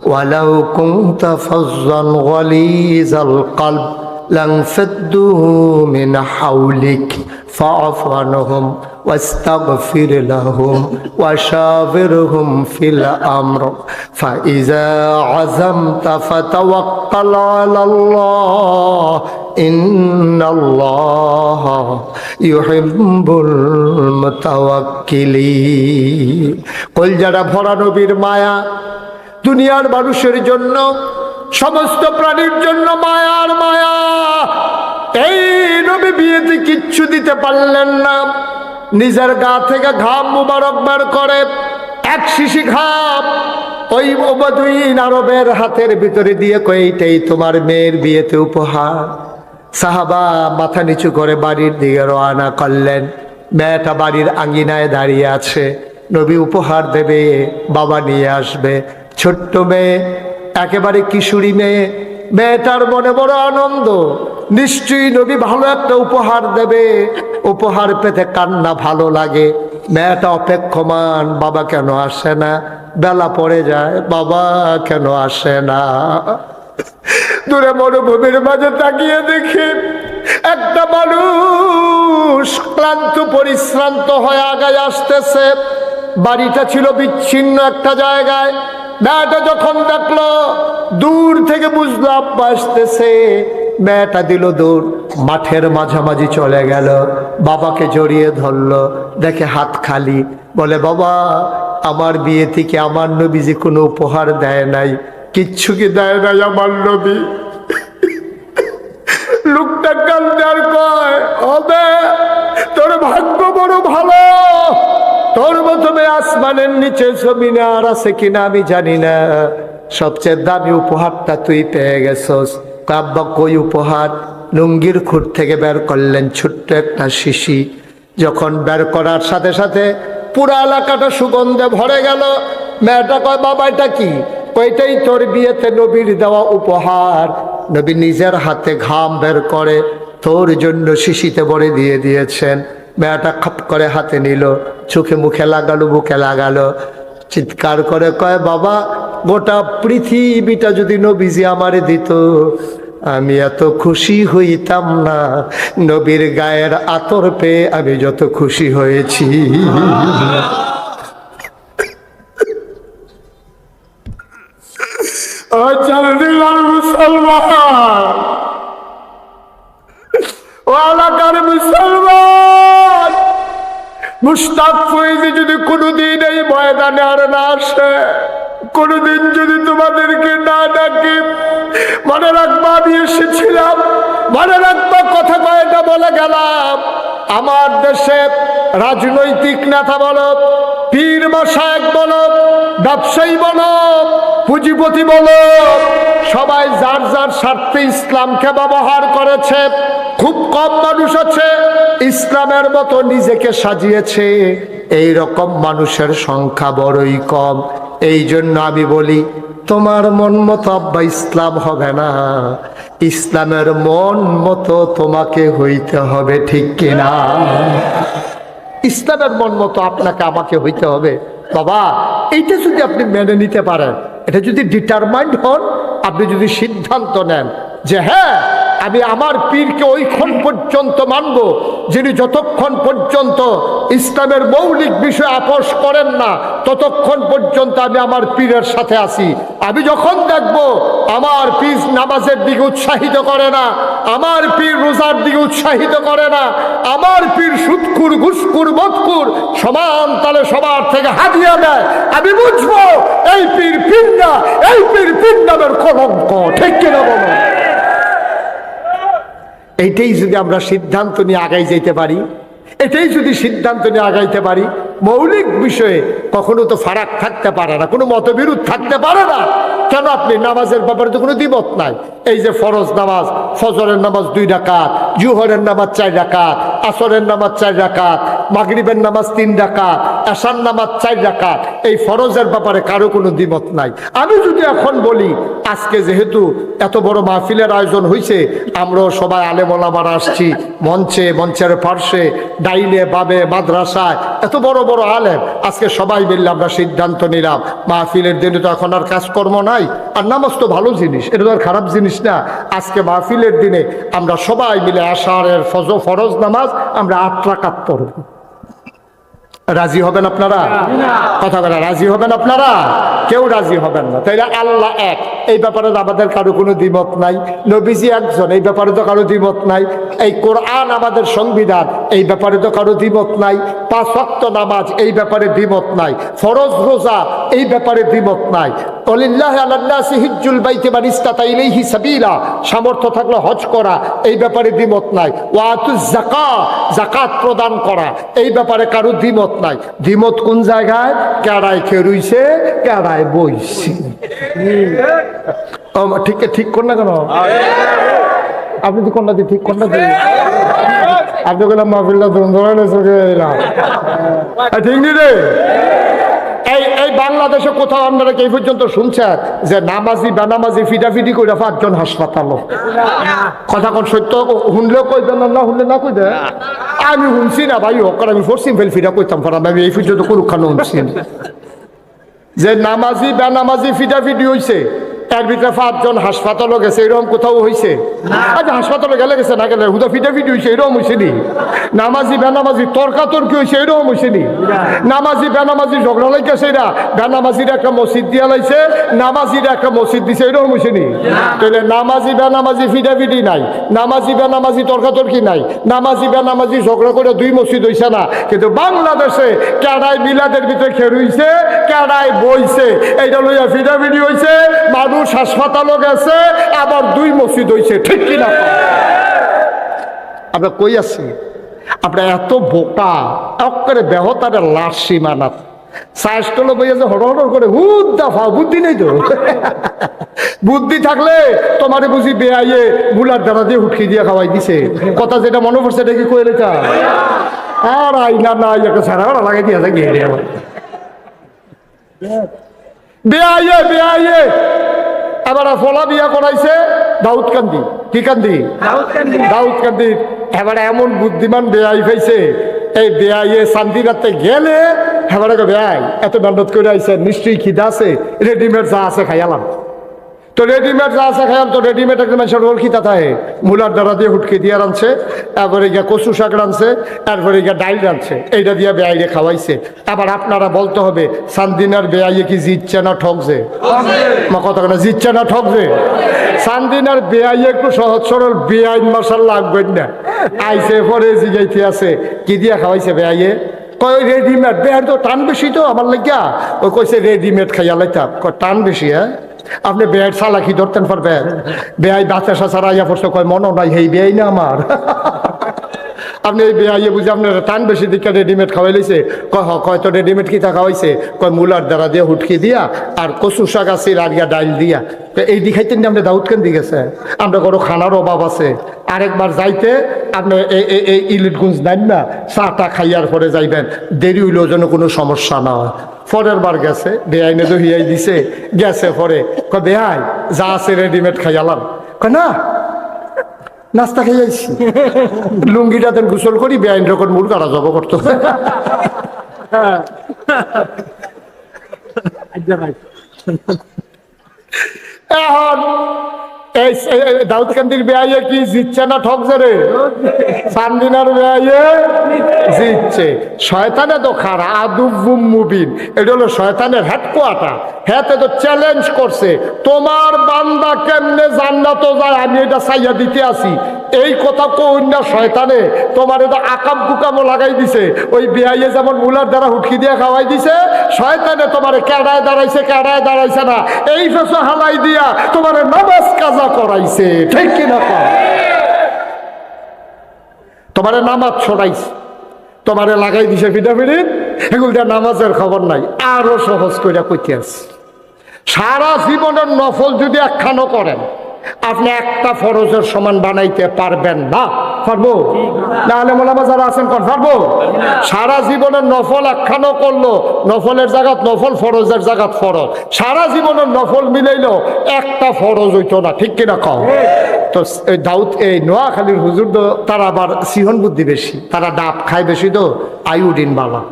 ওয়ালাউ কুনতা ফাজ্জান গালিজাল কলব لانفضوا من حولك فاعف عنهم واستغفر لهم وشاورهم في الأمر فإذا عزمت فتوكل على الله إن الله يحب المتوكلين। কল যারা ভরা নবীর মায়া, দুনিয়ার মানুষের জন্য, সমস্ত প্রাণীর জন্য মায়ার মায়া। এই নবী বিয়েতে কিচ্ছু দিতে পারলেন না, নিজের গা থেকে ঘাম মুবারক বের করে 1 শিশি ঘাম ওই ওবাদুইন আরবের হাতের ভিতরে দিয়ে কই, এইটাই তোমার মেয়ের বিয়েতে উপহার। সাহাবা মাথা নিচু করে বাড়ির দিকে রওনা করলেন। মেয়েটা বাড়ির আঙ্গিনায় দাঁড়িয়ে আছে, নবী উপহার দেবে, বাবা নিয়ে আসবে। ছোট্ট মেয়ে, একেবারে কিশোরী মেয়ে, মেয়েটার মনে বড় আনন্দ, নিশ্চয়ই নবী ভালো একটা উপহার দেবে। উপহার পেতে কান্না ভালো লাগে। মেয়েটা অপেক্ষমান, বাবা কেন আসে না? বেলা পড়ে যায়, বাবা কেন আসে না? দূরে মরুভূমির মাঝে তাকিয়ে দেখে একটা মানুষ ক্লান্ত পরিশ্রান্ত হয়ে আগায় আসতেছে। বাড়িটা ছিল বিচ্ছিন্ন একটা জায়গায়। মেয়েটা যখন দেখলো, দূর থেকে বুঝলো আব্বা আসতেছে, মেয়েটা দিল দৌড়, মাঠের মাঝামাঝি চলে গেল, বাবাকে জড়িয়ে ধরলো, দেখে হাত খালি। বলে, বাবা আমার বিয়ে থেকে আমার নবীজি কোনো উপহার দেয় নাই, কিচ্ছু কি দেয় নাই আমার নবী। লোকটা কান্দার কয়, হবে তোর ভাগ্য বড় ভালো, তোর প্রথমে আসমানের নিচে জমিনে আর আছে কিনা আমি জানি না, সবচেয়ে দামি উপহারটা তুই পেয়ে গেছস। আব্বা কই উপহার? লুঙ্গির খুঁট থেকে বের করলেন ছোট্ট একটা শিশি। যখন বের করার সাথে সাথে পুরা এলাকাটা সুগন্ধে ভরে গেল। মেয়েটা কয়, বাবা এটা কি? কইটাই তোর বিয়েতে নবীর দেওয়া উপহার। নবী নিজের হাতে ঘাম বের করে তোর জন্য শিশিতে ভরে দিয়ে দিয়েছেন। মেয়েটা খপ করে হাতে নিল, চোখে মুখে লাগালো, বুকে লাগালো, চিৎকার করে কয়, বাবা গোটা পৃথিবীটা যদি নবীজি আমারে দিত আমি এত খুশি হইতাম না, নবীর গায়ের আতর পেয়ে আমি যত খুশি হয়েছি। মুসলমান, ও এলাকার মুসলমান, মুশতাক ফয়েজি যদি কোনোদিন এই ময়দানে আর না আসে, কোনোদিন যদি তোমাদেরকে না ডাকি, মনে রাখবা আমি এসেছিলাম, মনে রাখবা কথা কয়টা বলে গেলাম। আমার দেশে রাজনৈতিক নেতা বলো, পীর মাশায়েখ বলো, ব্যবসায়ী বলো, পুঁজিপতি বলো, সবাই যার যার স্বার্থে ইসলামকে ব্যবহার করেছে। খুব কম মানুষ আছে ইসলামের মতো নিজেকে সাজিয়েছে, এই রকম মানুষের সংখ্যা বড়ই কম। এই জন্য আমি বলি, তোমার মন মতো আব্বা ইসলাম হবে না, ইসলামের মন মতো তোমাকে হইতে হবে, ঠিক কিনা? ইসলামের মন মতো আপনাকে আমাকে হইতে হবে। বাবা এইটা যদি আপনি মেনে নিতে পারেন, এটা যদি ডিটারমাইন্ড হন, আপনি যদি সিদ্ধান্ত নেন যে হ্যাঁ আমি আমার পীরকে ওইক্ষণ পর্যন্ত মানব যিনি যতক্ষণ পর্যন্ত ইসলামের মৌলিক বিষয় আপোষ করেন না ততক্ষণ পর্যন্ত আমি আমার পীরের সাথে আছি। আমি যখন দেখব আমার পীর নামাজের দিকে উৎসাহিত করে না, আমার পীর রোজার দিকে উৎসাহিত করে না, আমার পীর সুদখুর ঘুষখুর মদখুর সমান তালে সবার থেকে হাদিয়া নেয়, আমি বুঝবো এই পীর পীর না, এই পীর পীর নামের কলঙ্ক, ঠিক কিনা বলো? এইটাই যদি আমরা সিদ্ধান্ত নিয়ে আগাই যেতে পারি, এটাই যদি সিদ্ধান্ত নিয়ে আগাইতে পারি, মৌলিক বিষয়ে কখনো তো ফারাক থাকতে পারে না, কোনো মতবিরোধ থাকতে পারে না। কেন? আপনি নামাজের ব্যাপারে তো কোনো দ্বিমত নাই। এই যে ফরজ নামাজ, ফজরের নামাজ 2 রাকাত, জুহরের নামাজ 4 রাকাত, আসরের নামাজ 4 রাকাত, মাগরিবের নামাজ 3 রাকাত, এশার নামাজ 4 রাকাত, এই ফরজের ব্যাপারে কারো কোনো দ্বিমত নাই। আমি যদি এখন বলি আজকে যেহেতু এত বড় মাহফিলের আয়োজন হয়েছে, আমরাও সবাই আলেম ওলামারা আসছি, মঞ্চে, মঞ্চের পার্শ্বে, ডাইনে বামে, মাদ্রাসায় এত বড় বড় আলেম, আজকে সবাই মিললে আমরা সিদ্ধান্ত নিলাম মাহফিলের দিনে তো এখন আর কাজকর্ম নাই, আর নামাজ তো ভালো জিনিস, এটা তো আর খারাপ জিনিস না। আজকে মাহফিলের দিনে আমরা সবাই মিলে আশারের ফরজ নামাজ আমরা 8 রাকাত পড়ব। রাজি হবেন আপনারা? কথা বলে রাজি হবেন আপনারা? কেউ রাজি হবেন না। তাইলে আল্লাহ এক, এই ব্যাপারে আমাদের কারো কোনো দ্বিমত নাই। নবীজি একজন, এই ব্যাপারে তো কারো দ্বিমত নাই। এই কোরআন আমাদের সংবিধান, এই ব্যাপারে তো কারো দ্বিমত নাই। 5 ওয়াক্ত নামাজ, এই ব্যাপারে দ্বিমত নাই। ফরজ রোজা, এই ব্যাপারে দ্বিমত নাই। ওয়ালিল্লাহি আলান নাসি হিজ্জুল বাইতি মান ইসতাতা ইলাইহি সাবিলা, সামর্থ্য থাকলে হজ করা, এই ব্যাপারে দ্বিমত নাই। ওয়া আতুজ যাকাত, যাকাত প্রদান করা, এই ব্যাপারে কারো দ্বিমত নাই। দ্বিমত কোন জায়গায়? কেড়ায় খেরুইছে, কেড়ায় বইছে। ঠিক ঠিক কর না কেন? আপনি তো কন্যা দিয়ে ঠিক কন্যা দিয়ে আপনি বললাম মাহফিল্লা ঠিক নি রে। এই বাংলাদেশে কোথাও আপনারা এই পর্যন্ত শুনছেন যে নামাজি বেনামাজি ফিটাফিটি করে 5 জন হাসপাতাল? কথা কোন সত্য? শুনলেও কইবেন না, শুনলে না কইবে। আমি শুনছি না ভাই, হোক আমি ফোরসিম ফেল ফিটা কইতাম পারাম, আমি এই পর্যন্ত কোনো খানো শুনছি যে নামাজি বেনামাজি ফিটাফিটি হয়েছে। এর ভিতরে 5 জন হাসপাতালও গেছে, এরকম কোথাও হয়েছে? আচ্ছা হাসপাতালে গেলে গেছে না গেলে হুদা ফিটাফিটি হয়েছে, এরকম হয়েছে নি? নামাজি বেনামাজি তর্কাতর্কি হয়েছে, এরকম হয়েছে নি? নামাজি বেনামাজি ঝগড়া লাইতেছে, এরা বেনামাজির একটা মসজিদ দিয়া লাইছে, নামাজির একটা মসজিদ দিছে, এরকম হয়েছে নি? তাহলে নামাজি বেনামাজি ফিটাফিটি নাই, নামাজি বেনামাজি তর্কাতর্কি নাই, নামাজি বেনামাজি ঝগড়া করে 2 মসজিদ হইছে না, কিন্তু বাংলাদেশে কেডায় মিলাদের ভিতরে খেরুইছে, কেডায় বইছে, এইটা লইয়া ফিটাফিটি হইছে, মানুষ হাসপাতালও গেছে, আবার 2 মসজিদ হইছে, ঠিক কিনা? আমরা কই আছি? আপনার এত বোকা করে বেহতারে লাশ সীমানাত সাইস্টল বইয়া যে হড় হড় করে হুদ্দা ফাও, বুদ্ধি নেই তো। বুদ্ধি থাকলে তোমারে বুঝি বেআইয়ে মুলার দ্বারা দিয়ে হুটকি দিয়ে খাওয়াই দিছে, কথা যেটা মনে পড়ছে এটা কি কইলে চা আর আইনা নাই একটা সারা লাগাই দিয়ে গিয়ে বেআইয়ে বেআইয়ে এবার ফলা বিয়া করাইছে দাউদকান্দি। কি কান্দি? দাউদকান্দি। এবার এমন বুদ্ধিমান বেআই পাইছে, এই বেআইয়ে শান্তিরাতে গেলে এবারে বেআই এত মেহনত করে আইছে, নিশ্চয়ই খিদা আছে, রেডিমেড যা আছে খাইয়ালাম। তো রেডিমেড যা আছে খাইয়াম, তো রেডিমেড একটা মানুষের রোল খিতা থাকে, মূলার দ্বারা দিয়ে হুটকি দিয়ে রাঁধছে, তারপরে গিয়া কচু শাক রাঁধছে, তারপরে গিয়া ডাইল রাঁধছে, এইটা দিয়ে বেআইয়ে খাওয়াইছে। আবার আপনারা বলতে হবে সান্দিনার বেআইয়ে কি জিতছে না ঠকছে? মা কথা না, জিতছে না ঠকছে? সান্দিনার বেআইয়ে একটু সহজ সরল বেআইন মশাল লাগবেন না, আইসে পরে জিগাইতে আছে কি দিয়া খাওয়াইছে বেআইয়ে? কয় রেডিমেড। বেআই তো টান বেশি তো আমার লাগিয়া, ওই কইছে রেডিমেড খাইয়া লাইতাম। কয় টান বেশি? হ্যাঁ আপনি বেআইয়ের চালাকি ধরতেন পারবেন? বেআই বাচ্চা সারা আইয়া পড়ছে, কয় মনে নাই হেই বেআই না আমার। আপনি এই বেআইয়ে বুঝে আপনার টান বেশি দিকে রেডিমেড খাওয়াই লইছে। কয় কয় তো রেডিমেড কি তা খাওয়াইছে? কয় মুলার দ্বারা দিয়ে হুটকি দিয়া আর কচু শাক আছে আর ইয়া ডাইল দিয়া। এই দিখাইতেন না আমরা দাউদকান্দি গেছে, আমরা কোনো খানার অভাব আছে। আরেকবার যাইতে আপনি এই ইলিটগঞ্জ নেন না, চাটা খাইয়ার পরে যাইবেন, দেরি হইলেও যেন কোনো সমস্যা না হয়। পরের বার গেছে বেআইনে তো হিয়াই দিছে, গেছে পরে কয় বেআই যা আছে রেডিমেড খাইয়ালাম। কয় না নাস্তা খাইয়াইছি, লুঙ্গিটাতে গোসল করি বেআইন রকম মূল কাটা জব করতো। এখন এই দাউদকান্দির বেআইয়ে কি জিতছে না ঠকছে রে? সান্দিনার বেআইয়ে জিতছে। শয়তানে তো খারা আদুব্বুম মুবিন, এটা হলো শয়তানের হেডকোয়ার্টার। হ্যাঁ তো চ্যালেঞ্জ করছে, তোমার বান্দা কেমনে জান্নাতে যায় আমি এটা চাইয়া দিতে আসি। এই কথা কই না শয়তানে, তোমার এটা আকাম কুকামও লাগাই দিছে। ওই বেআইয়ে যেমন মুলার দ্বারা হুটকি দিয়ে খাওয়াই দিছে, শয়তানে তোমার কেডায় দাঁড়াইছে কেডায় দাঁড়াইছে না এই ফেসো হালাই দিয়া তোমার নামাজ কাজা করাইছে, ঠিক কিনা? তোমার নামাজ ছড়াইছে, তোমারে লাগাই দিছে ফিটাফিটি, এগুলো নামাজের খবর নাই। আরো সহজ করে কইতে আছে, সারা জীবনের নফল যদি একখানো করেন আপনি একটা ফরজের সমান বানাইতে পারবেন না। পারবো? নাহলে মোলামা যারা আছেন কোন পারবো? সারা জীবনের নফল একখানো করলো, নফলের জায়গাত নফল, ফরজের জায়গাত ফরজ, সারা জীবনের নফল মিলাইলো একটা ফরজ হইতো না, ঠিক কিনা কও? তো দাউদ এই নোয়াখালীর হুজুর তো তারা আবার সিহন বুদ্ধি বেশি, তারা ডাব খায় বেশি তো আইউডিন বালা।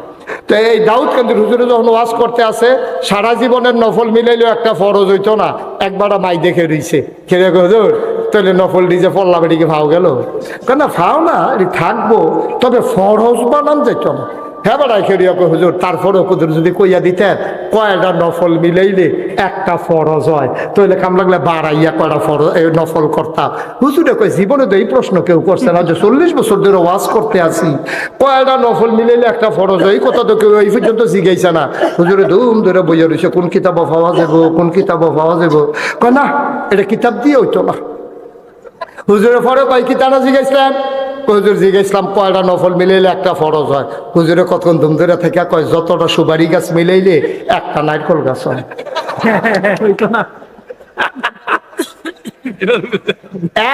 তো এই দাউদকান্দির হুজুরে যখন ওয়াজ করতে আসে, সারা জীবনের নফল মিলাইলেও একটা ফরজ হইতো না, একবার মাই দেখে রইছে, খেয়ে হুজুর তাহলে নফল ডিজে পল্লা বেড়িকে ফাও গেল, কেন ফাও না থাকবো, তবে ফরজ বানান যেত না। হ্যাঁ বেড়াই খেয়ে হুজুর তারপরেও কুদুর যদি কইয়া দিতেন কয়টা নফল মিলাইলে একটা ফরজ হয়, তাহলে কাম লাগলে বাড়াইয়া কয়টা ফরজ নফল করতাম। হুজুরে কয় জীবনে তো এই প্রশ্ন কেউ করছে না, যে 40 বছর ধরে ওয়াজ করতে আসি কয়টা নফল মিলাইলে একটা ফরজ হয়, এই কথা তো কেউ এই পর্যন্ত জিগাইছে না। হুজুরে ধুম ধরে বইয়া রয়েছে, কোন কিতাব পাওয়া যাবো, কোন কিতাব পাওয়া যাবো। কয় না এটা কিতাব দিয়ে হইতো না। হুজুরের পরে কয় কিতাবটা জিগাইছিলাম, হুজুর জিজ্ঞাসলাম কয়টা নফল মিলাইলে একটা ফরজ হয়। হুজুরে কতক্ষণ ধুম ধরে থেকে কয় যতটা সুপারি গাছ মিলাইলে একটা নারকল গাছ হয়।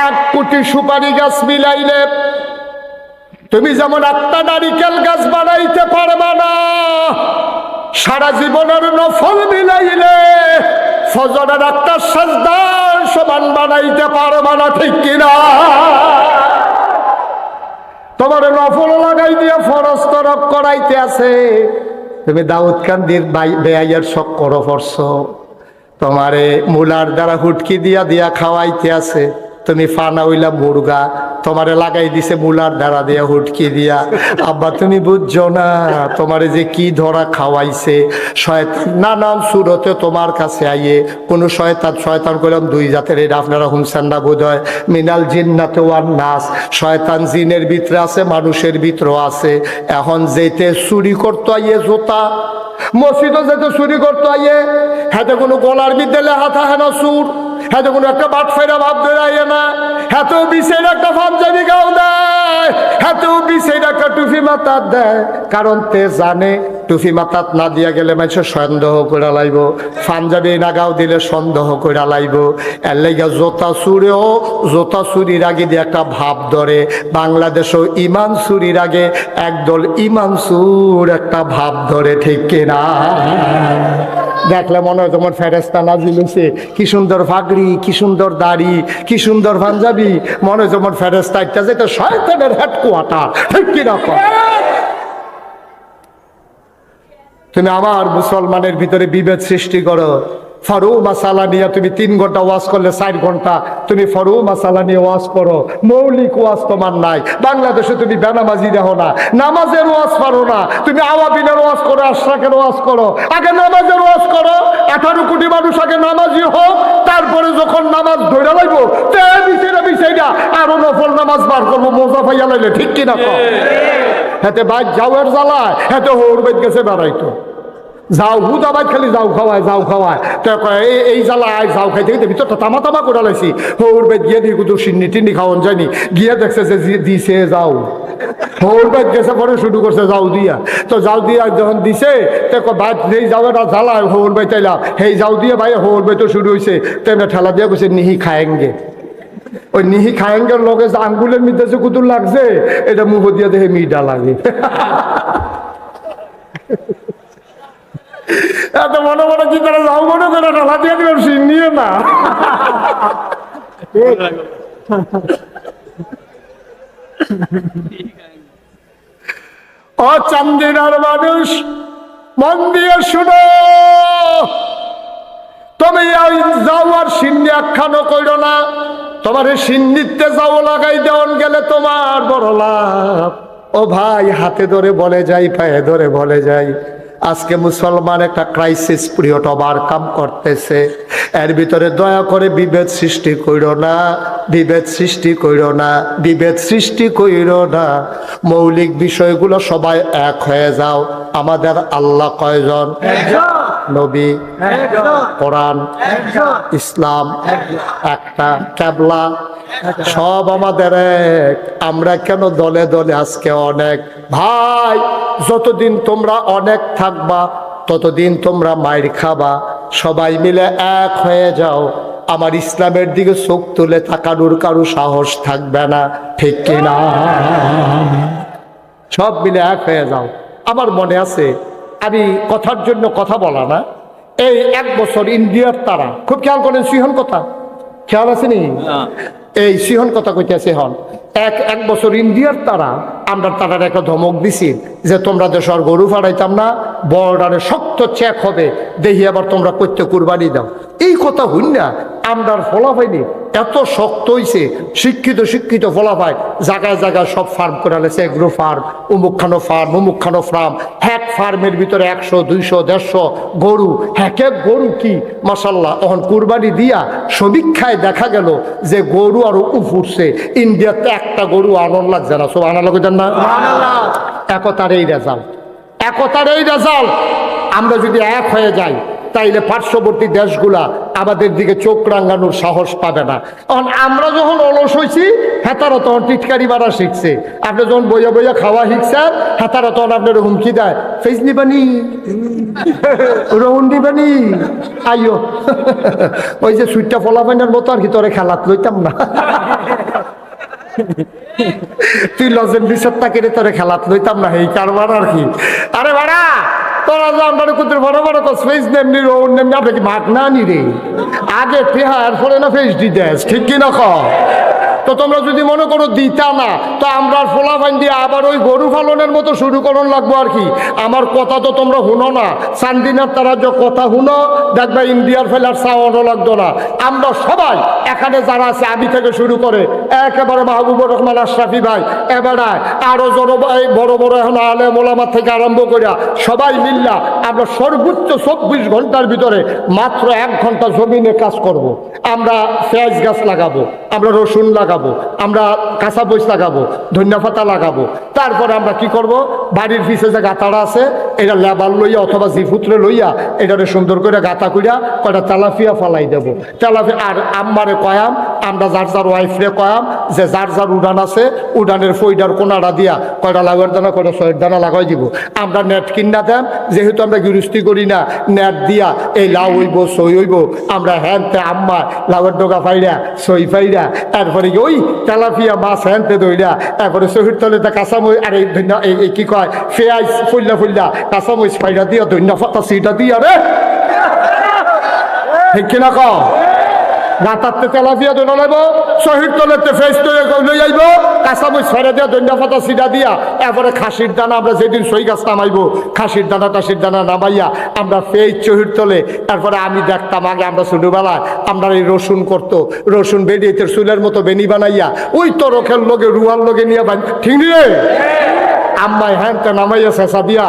1 কোটি সুপারি গাছ মিলাইলে তুমি যেমন একটা নারিকেল গাছ বানাইতে পারবা না, সারা জীবনের নফল মিলাইলে ফজরের একটা সাজদার সমান বানাইতে পারবা না, ঠিক কিনা? তোমার নফল লাগাই দিয়ে ফরজ তরক করাইতে আছে। তুমি দাউদকান্দির বেআইয়ের শখ করো পড়ছ, তোমারে মুলার দ্বারা হুটকি দিয়া দিয়া খাওয়াইতে আছে, তুমি ফানা হইলা মুরগা, তোমারে লাগাই দিছে মুলার দ্বারা দিয়া হুটকি দিয়া। আব্বা তুমি বুঝছো না তোমারে যে কি ধরা খাওয়াইছে। শয়তান নানান সুরতে তোমার কাছে আইয়ে কোন শয়তান করলাম দুই জাতের, এটা আপনারা হুমসান না বোধ হয়, মিনাল জিন্নাতে ওয়ান নাস। শয়তান জিনের ভিতরে আছে, মানুষের ভিতরে আছে। এখন যেতে চুরি করতো আইয়ে জোতা, মসজিদও যেতে চুরি করতো আইয়ে, হাতে কোনো গলার বিদ্যালয়ে হাতা হেনা সুর, হাতে কোনো একটা বাট ফাইরা ভাব ধরে আইয়ে না, হাতেও বিশের একটা পাঞ্জাবি গাও দেয়, হাতেও বিশের একটা টুপি মাথার দেয়। কারণ তে জানে টুপি মাথাত না দিয়া গেলে মানুষের সন্দেহ করে লাইব, পাঞ্জাবি না গাও দিলে সন্দেহ করে লাইব। এর লেগে জোতা চুরেও জোতা চুরির আগে দিয়ে একটা ভাব ধরে। বাংলাদেশও ইমান চুরির আগে একদল ইমান চুর একটা ভাব ধরে, ঠিক কিনা? দেখলে মনে হয় তোমার ফেরেস্তা নাজিল হইছে, কি সুন্দর ফাগড়ি, কি সুন্দর দাড়ি, কি সুন্দর পাঞ্জাবি, মনে হয় তোমার ফেরেস্তা একটা যেটা শয়তানের হেডকোয়ার্টার, ঠিক কিনা? তুমি আমার মুসলমানের ভিতরে বিভেদ সৃষ্টি করো। ফরু মাসালা নিয়ে তুমি 3 ঘন্টা ওয়াজ করলে 4 ঘন্টা তুমি ফরু মাসালা নিয়ে ওয়াজ করো, মৌলিক ওয়াজ তোমার নাই। বাংলাদেশে তুমি বেনামাজি দেখো না, নামাজের ওয়াজ পারো না, তুমি আওয়াবিনের ওয়াজ করো, আশরাকের ওয়াজ করো। আগে নামাজের ওয়াজ করো, 18 কোটি মানুষ আগে নামাজি হোক, তারপরে যখন নামাজ ধরে লাগবো বিষয়টা আরো নফল নামাজ বার করবো, মোজা ফাইয়া লাইলে, ঠিক কিনা? হাতে বাইক যাওয়ার জ্বালায় হাতে হোর বাইক গেছে বেড়াইতো, যাও হুদাবাদ খালি যাও খাওয়ায় তো এই জ্বালা আয় যাও খাইতে খাইতে ভিতরটা তামা করে লাইছি। হোর বেদ গিয়ে দিই কুদু সিন্নি টিন্নি খাওয়ান যায়নি, গিয়ে দেখছে যে দিছে যাও, হোর বেদ গেছে পরে শুরু করছে যাও দিয়া। তো যাও দিয়া যখন দিছে তো বাইক যেই যাও এটা জ্বালায় হোর বাই চাইলাম, সেই যাও দিয়ে ভাই হোর বাই তো শুরু হয়েছে, তেমনি ঠেলা দিয়ে কইছে নিহি খায়েঙ্গে। ওই নিহি খায়েঙ্গের লগে যে আঙ্গুলের মধ্যে যে কুতুর লাগছে এটা মুখ দিয়ে দেখে মিডা লাগে। এত মনে মনে কি করে যাও মনে করে ঢালা দিয়ে দিলাম নিয়ে না। ও চান্দিনার মানুষ মন দিয়ে শুনো, তুমি যাও আর সিন্নি আখ্যানো করো না। তোমার সিন্নিতে যাও লাগাই দেওয়ান গেলে তোমার বড় লাভ। ও ভাই হাতে ধরে বলে যাই, পায়ে ধরে বলে যাই, আজকে মুসলমান একটা ক্রাইসিস পিরিয়ড ওভারকাম করতেছে। এর ভিতরে দয়া করে বিভেদ সৃষ্টি কইরো না, বিভেদ সৃষ্টি কইরো না, বিভেদ সৃষ্টি কইরো না। মৌলিক বিষয়গুলো সবাই এক হয়ে যাও। আমাদের আল্লাহ কয়জন? নবী, কোরআন, ইসলাম একটা, কেবলা সব আমাদের এক। আমরা কেন দলে দলে আজকে অনেক? ভাই যতদিন তোমরা অনেক থাকবা ততদিন তোমরা মাইর খাবা। সবাই মিলে এক হয়ে যাও, আমার ইসলামের দিকে চোখ তুলে তাকানোর কারো সাহস থাকবে না, ঠিক কিনা? সব মিলে এক হয়ে যাও। আমার মনে আছে, আমি কথার জন্য কথা বলা না, এই 1 বছর ইন্ডিয়ার তারা, খুব খেয়াল করেন সিহন কথা, খেয়াল আছে নি? এই সিহন কথা কইতেছে হন। এক বছর ইন্ডিয়ার তারা, আমরা তারার একটা ধমক দিছি যে তোমরা দেশের গরু ফাড়াইতাম না, বর্ডারে শক্ত চেক হবে, দেখি আবার তোমরা করতে কুরবানি দাও। এই কথা হইন না আমরা ফলাফাইনি, এত শক্ত হইছে, শিক্ষিত ফলাফাই জায়গায় জায়গায় সব ফার্ম করে আলেছে, এগ্রো ফার্ম, অমুকখানো ফার্ম। হ্যাক ফার্মের ভিতরে 100, 200, 150 গরু, হ্যাক গরু কি মাশাল্লাহ। তখন কুরবানি দিয়া সমীক্ষায় দেখা গেল যে গরু আরো উফুরছে। ইন্ডিয়াতে একটা গরু আনন্দ লাগছে না, সব আনা লাগছেন না। একতার এই রেজাল্ট। আমরা যদি এক হয়ে যাই তাইলে পার্শ্ববর্তী দেশগুলা আমাদের দিকে চোখ রাঙানোর সাহস পাবে না। কারণ আমরা যখন অলস হয়েছি হেতারা তখন টিটকারি মারা শিখছে। আপনি যখন বইয়া খাওয়া শিখছেন হেতারা তখন আপনার হুমকি দেয়, ফেস নিবানি, রৌন নিবানি, আইও। ওই যে সুইটটা ফলাফাইনার মতো আর কি, তোরে খেলাত লইতাম না, তুই লজেন বিষর তাকে তোরে খেলাত লইতাম না, এই কারবার আর কি। আরে বাড়া তোরা যে আমরা কুতুর বড় ফেস নেমনি, রৌন নেমনি, আপনি কি ভাগ না নি রে? আগে পেহার ফলে না ফেস দি দেশ, ঠিক কিনা? তো তোমরা যদি মনে করো দিতা না, তো আমরা ফোলাফাইন দিয়ে আবার ওই গরু পালনের মতো শুরু করন লাগবো আর কি। আমার কথা তো তোমরা শুনো না, চান্দিনার তারা যে কথা শুনো দেখবা ইন্ডিয়ার ফেলার চাওয়ানো লাগতো না। আমরা সবাই এখানে যারা আছে, আমি থেকে শুরু করে একেবারে মাহবুবুর রহমান আশরাফি ভাই, এবারে আরো বড় বড় এখন আলেম ওলামা থেকে আরম্ভ করিয়া সবাই মিল্লা আমরা সর্বোচ্চ 24 ঘন্টার ভিতরে মাত্র 1 ঘন্টা জমিনে কাজ করব। আমরা পেঁয়াজ গাছ লাগাবো, আমরা রসুন লাগাবো, আমরা কাঁচা বইচ লাগাবো, ধনিয়া পাতা লাগাবো। তারপরে আমরা কি করব, বাড়ির পিছে যে গাতাটা আছে এটা লেবার লইয়া অথবা জিফুত্রে লইয়া এটারে সুন্দর করে গাতা কইরা কয়টা তেলাপিয়া ফালাই দেবো। তেলাপিয়া আর আম্মারে কয়াম, আমরা যার যার ওয়াইফরে কয়াম যে যার যার উড়ান আছে উড়ানের ফইডার কোনাটা দিয়া কয়টা লাগার দানা কয়টা সয়ের দানা লাগাই দিব। আমরা নেট কিনা দেন, যেহেতু আমরা গৃহস্থী করি না, নেট দিয়া এই লাউ হইব সই হইব, আমরা হ্যানতে আম্মা লাউয়ের ডোকা ফাইরা সই ফাইরা তারপরে ওই তেলাপিয়া মাছ হ্যানতে দইরা তারপরে শহীদ তলেতে কাঁচামরিচ আর এই কি কয় পেঁয়াজ ফুল্লা ফুল্লা কাঁচামরিচ ফাইরা দিয়া ধনিয়া পাতা সিটা দিয়া রে, ঠিক কিনা ক গাতারতে তেলাপিয়া দোনা লাইব, শহীদ তলেতে ফেস লই আইব, কাঁচামরিচ ফাইরা দিয়া ধনিয়া পাতা সিটা দিয়া এরপরে খাসির দানা আমরা যেদিন সই গাছ নামাইব খাসির দানা টাসির দানা নামাইয়া আমরা ফেস শহীদ তলে। তারপরে আমি দেখতাম আগে আমরা ছোটবেলায় আমরা এই রসুন করতো, রসুন বেরিয়েতে চুলের মতো বেনি বানাইয়া ওই তরকের লগে রুয়ার লগে নিয়ে বান, ঠিক রে আম্মাই হ্যানটা নামাইয়া চেঁচা দিয়া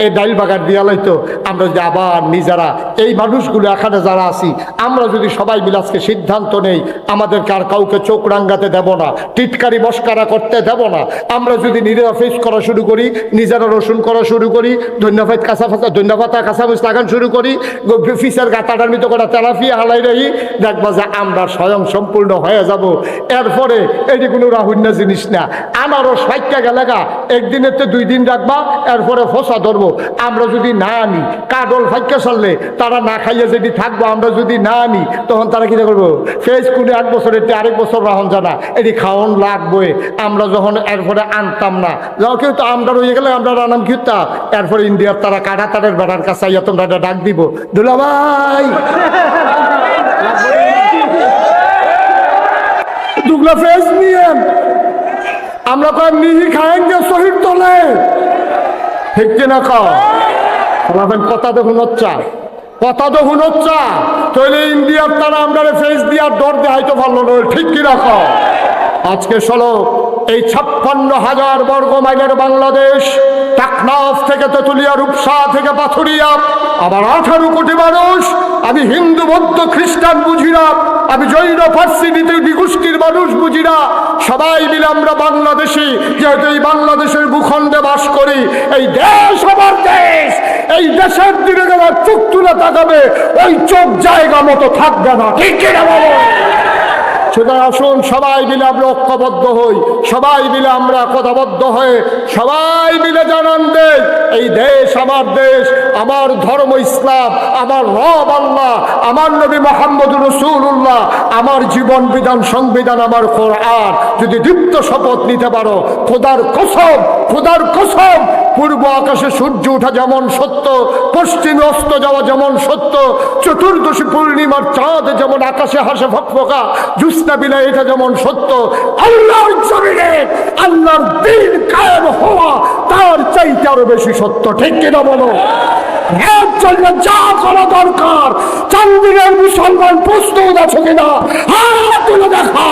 এই ডাইল বাগান দিয়া লাইতো। আমরা যদি আবার নিজেরা এই মানুষগুলো এখানে যারা আছি আমরা যদি সবাই মিলে আজকে সিদ্ধান্ত নেই আমাদেরকে আর কাউকে চোখ রাঙ্গাতে দেব না, টিটকারি মস্কারা করতে দেব না। আমরা যদি নিজেরা ফেস করা শুরু করি, নিজেরা রসুন করা শুরু করি, ধন্যবাদ ধন্যবাদ কাঁচামরিচ লাগান শুরু করি, ফিসের গাতাটার মতো করে তেলাপিয়া হালাই রহি, দেখবা যে আমরা স্বয়ং সম্পূর্ণ হয়ে যাব। এরপরে এটি কোনো রাহুন্য জিনিস না, আমারও সাইকা গেলেগা একদিনের তো 2 দিন রাখবা, এরপরে ফসা ধরবো। আমরা যদি না আনি কাডল ফাইকা চললে তারা না খাইয়ে যদি থাকবো, আমরা যদি না আনি তখন তারা কি করবো, ফেস কুনে 1 বছরের আরেক বছর রাহন জানা এটি খাওয়ান লাগবে। আমরা যখন এরপরে আনতাম না, যখন কেউ তো আমরা রয়ে গেলে আমরা রান্নাম কিতা, এরপরে ইন্ডিয়ার তারা কাটা তারের বেড়ার কাছে আইয়া তোমরা ডাক দিব, দুলা ভাই দুগলা ফেস নিয়ে আমরা কয় মিহি খায়েঙ্গে শহীদ তোলে, ঠিক কিনা খাবেন। কথা দেখুন হচ্ছা, কথা দেখুন হচ্ছা, তাহলে ইন্ডিয়ার তারা আমরা ফেস দিয়ে ডর দেখাইতে পারলো না, ঠিক কিনা খাও। আজকে চলো এই 56,000 বর্গ মাইলের বাংলাদেশ, টাকনাফ থেকে তেতুলিয়া, রূপসা থেকে পাথুরিয়া, আবার 18 কোটি মানুষ। আমি হিন্দু বৌদ্ধ খ্রিস্টান বুঝি না, আমি জৈন ফার্সি নিগোষ্ঠীর মানুষ বুঝি না, সবাই মিলে আমরা বাংলাদেশি। যেহেতু এই বাংলাদেশের ভূখণ্ডে বাস করি, এই দেশ আমার দেশ, এই দেশের দিকে যারা চোখ তুলে তাকাবে ওই চোখ জায়গা মতো থাকবে না, ঠিক কিনা বলো। সুতরাং আসুন সবাই মিলে আমরা ঐক্যবদ্ধ হই, সবাই মিলে আমরা কথাবদ্ধ হয়ে সবাই মিলে জানান দেই এই দেশ আমার দেশ, আমার ধর্ম ইসলাম, আমার রব আল্লাহ, আমার নবী মুহাম্মদুর রাসূলুল্লাহ, আমার জীবন বিধান সংবিধান আমার কোরআন। যদি দীপ্ত শপথ নিতে পারো, খোদার কসম, খোদার কসম, পূর্ব আকাশে সূর্য ওঠা যেমন সত্য, পশ্চিমে অস্ত যাওয়া যেমন সত্য, চতুর্দশী পূর্ণিমার চাঁদ যেমন আকাশে হাসে ফকফকা জ্যোৎস্না বিলায়, এটা যেমন সত্য, আল্লাহর জমিনে আল্লাহর দ্বীন কায়েম হওয়া তার চাইতে আরো বেশি সত্য, ঠিক কিনা বলো। এর জন্য যা করা দরকার, চান্দিনের মুসলমান প্রস্তুত আছে কিনা হাত তুলে দেখা।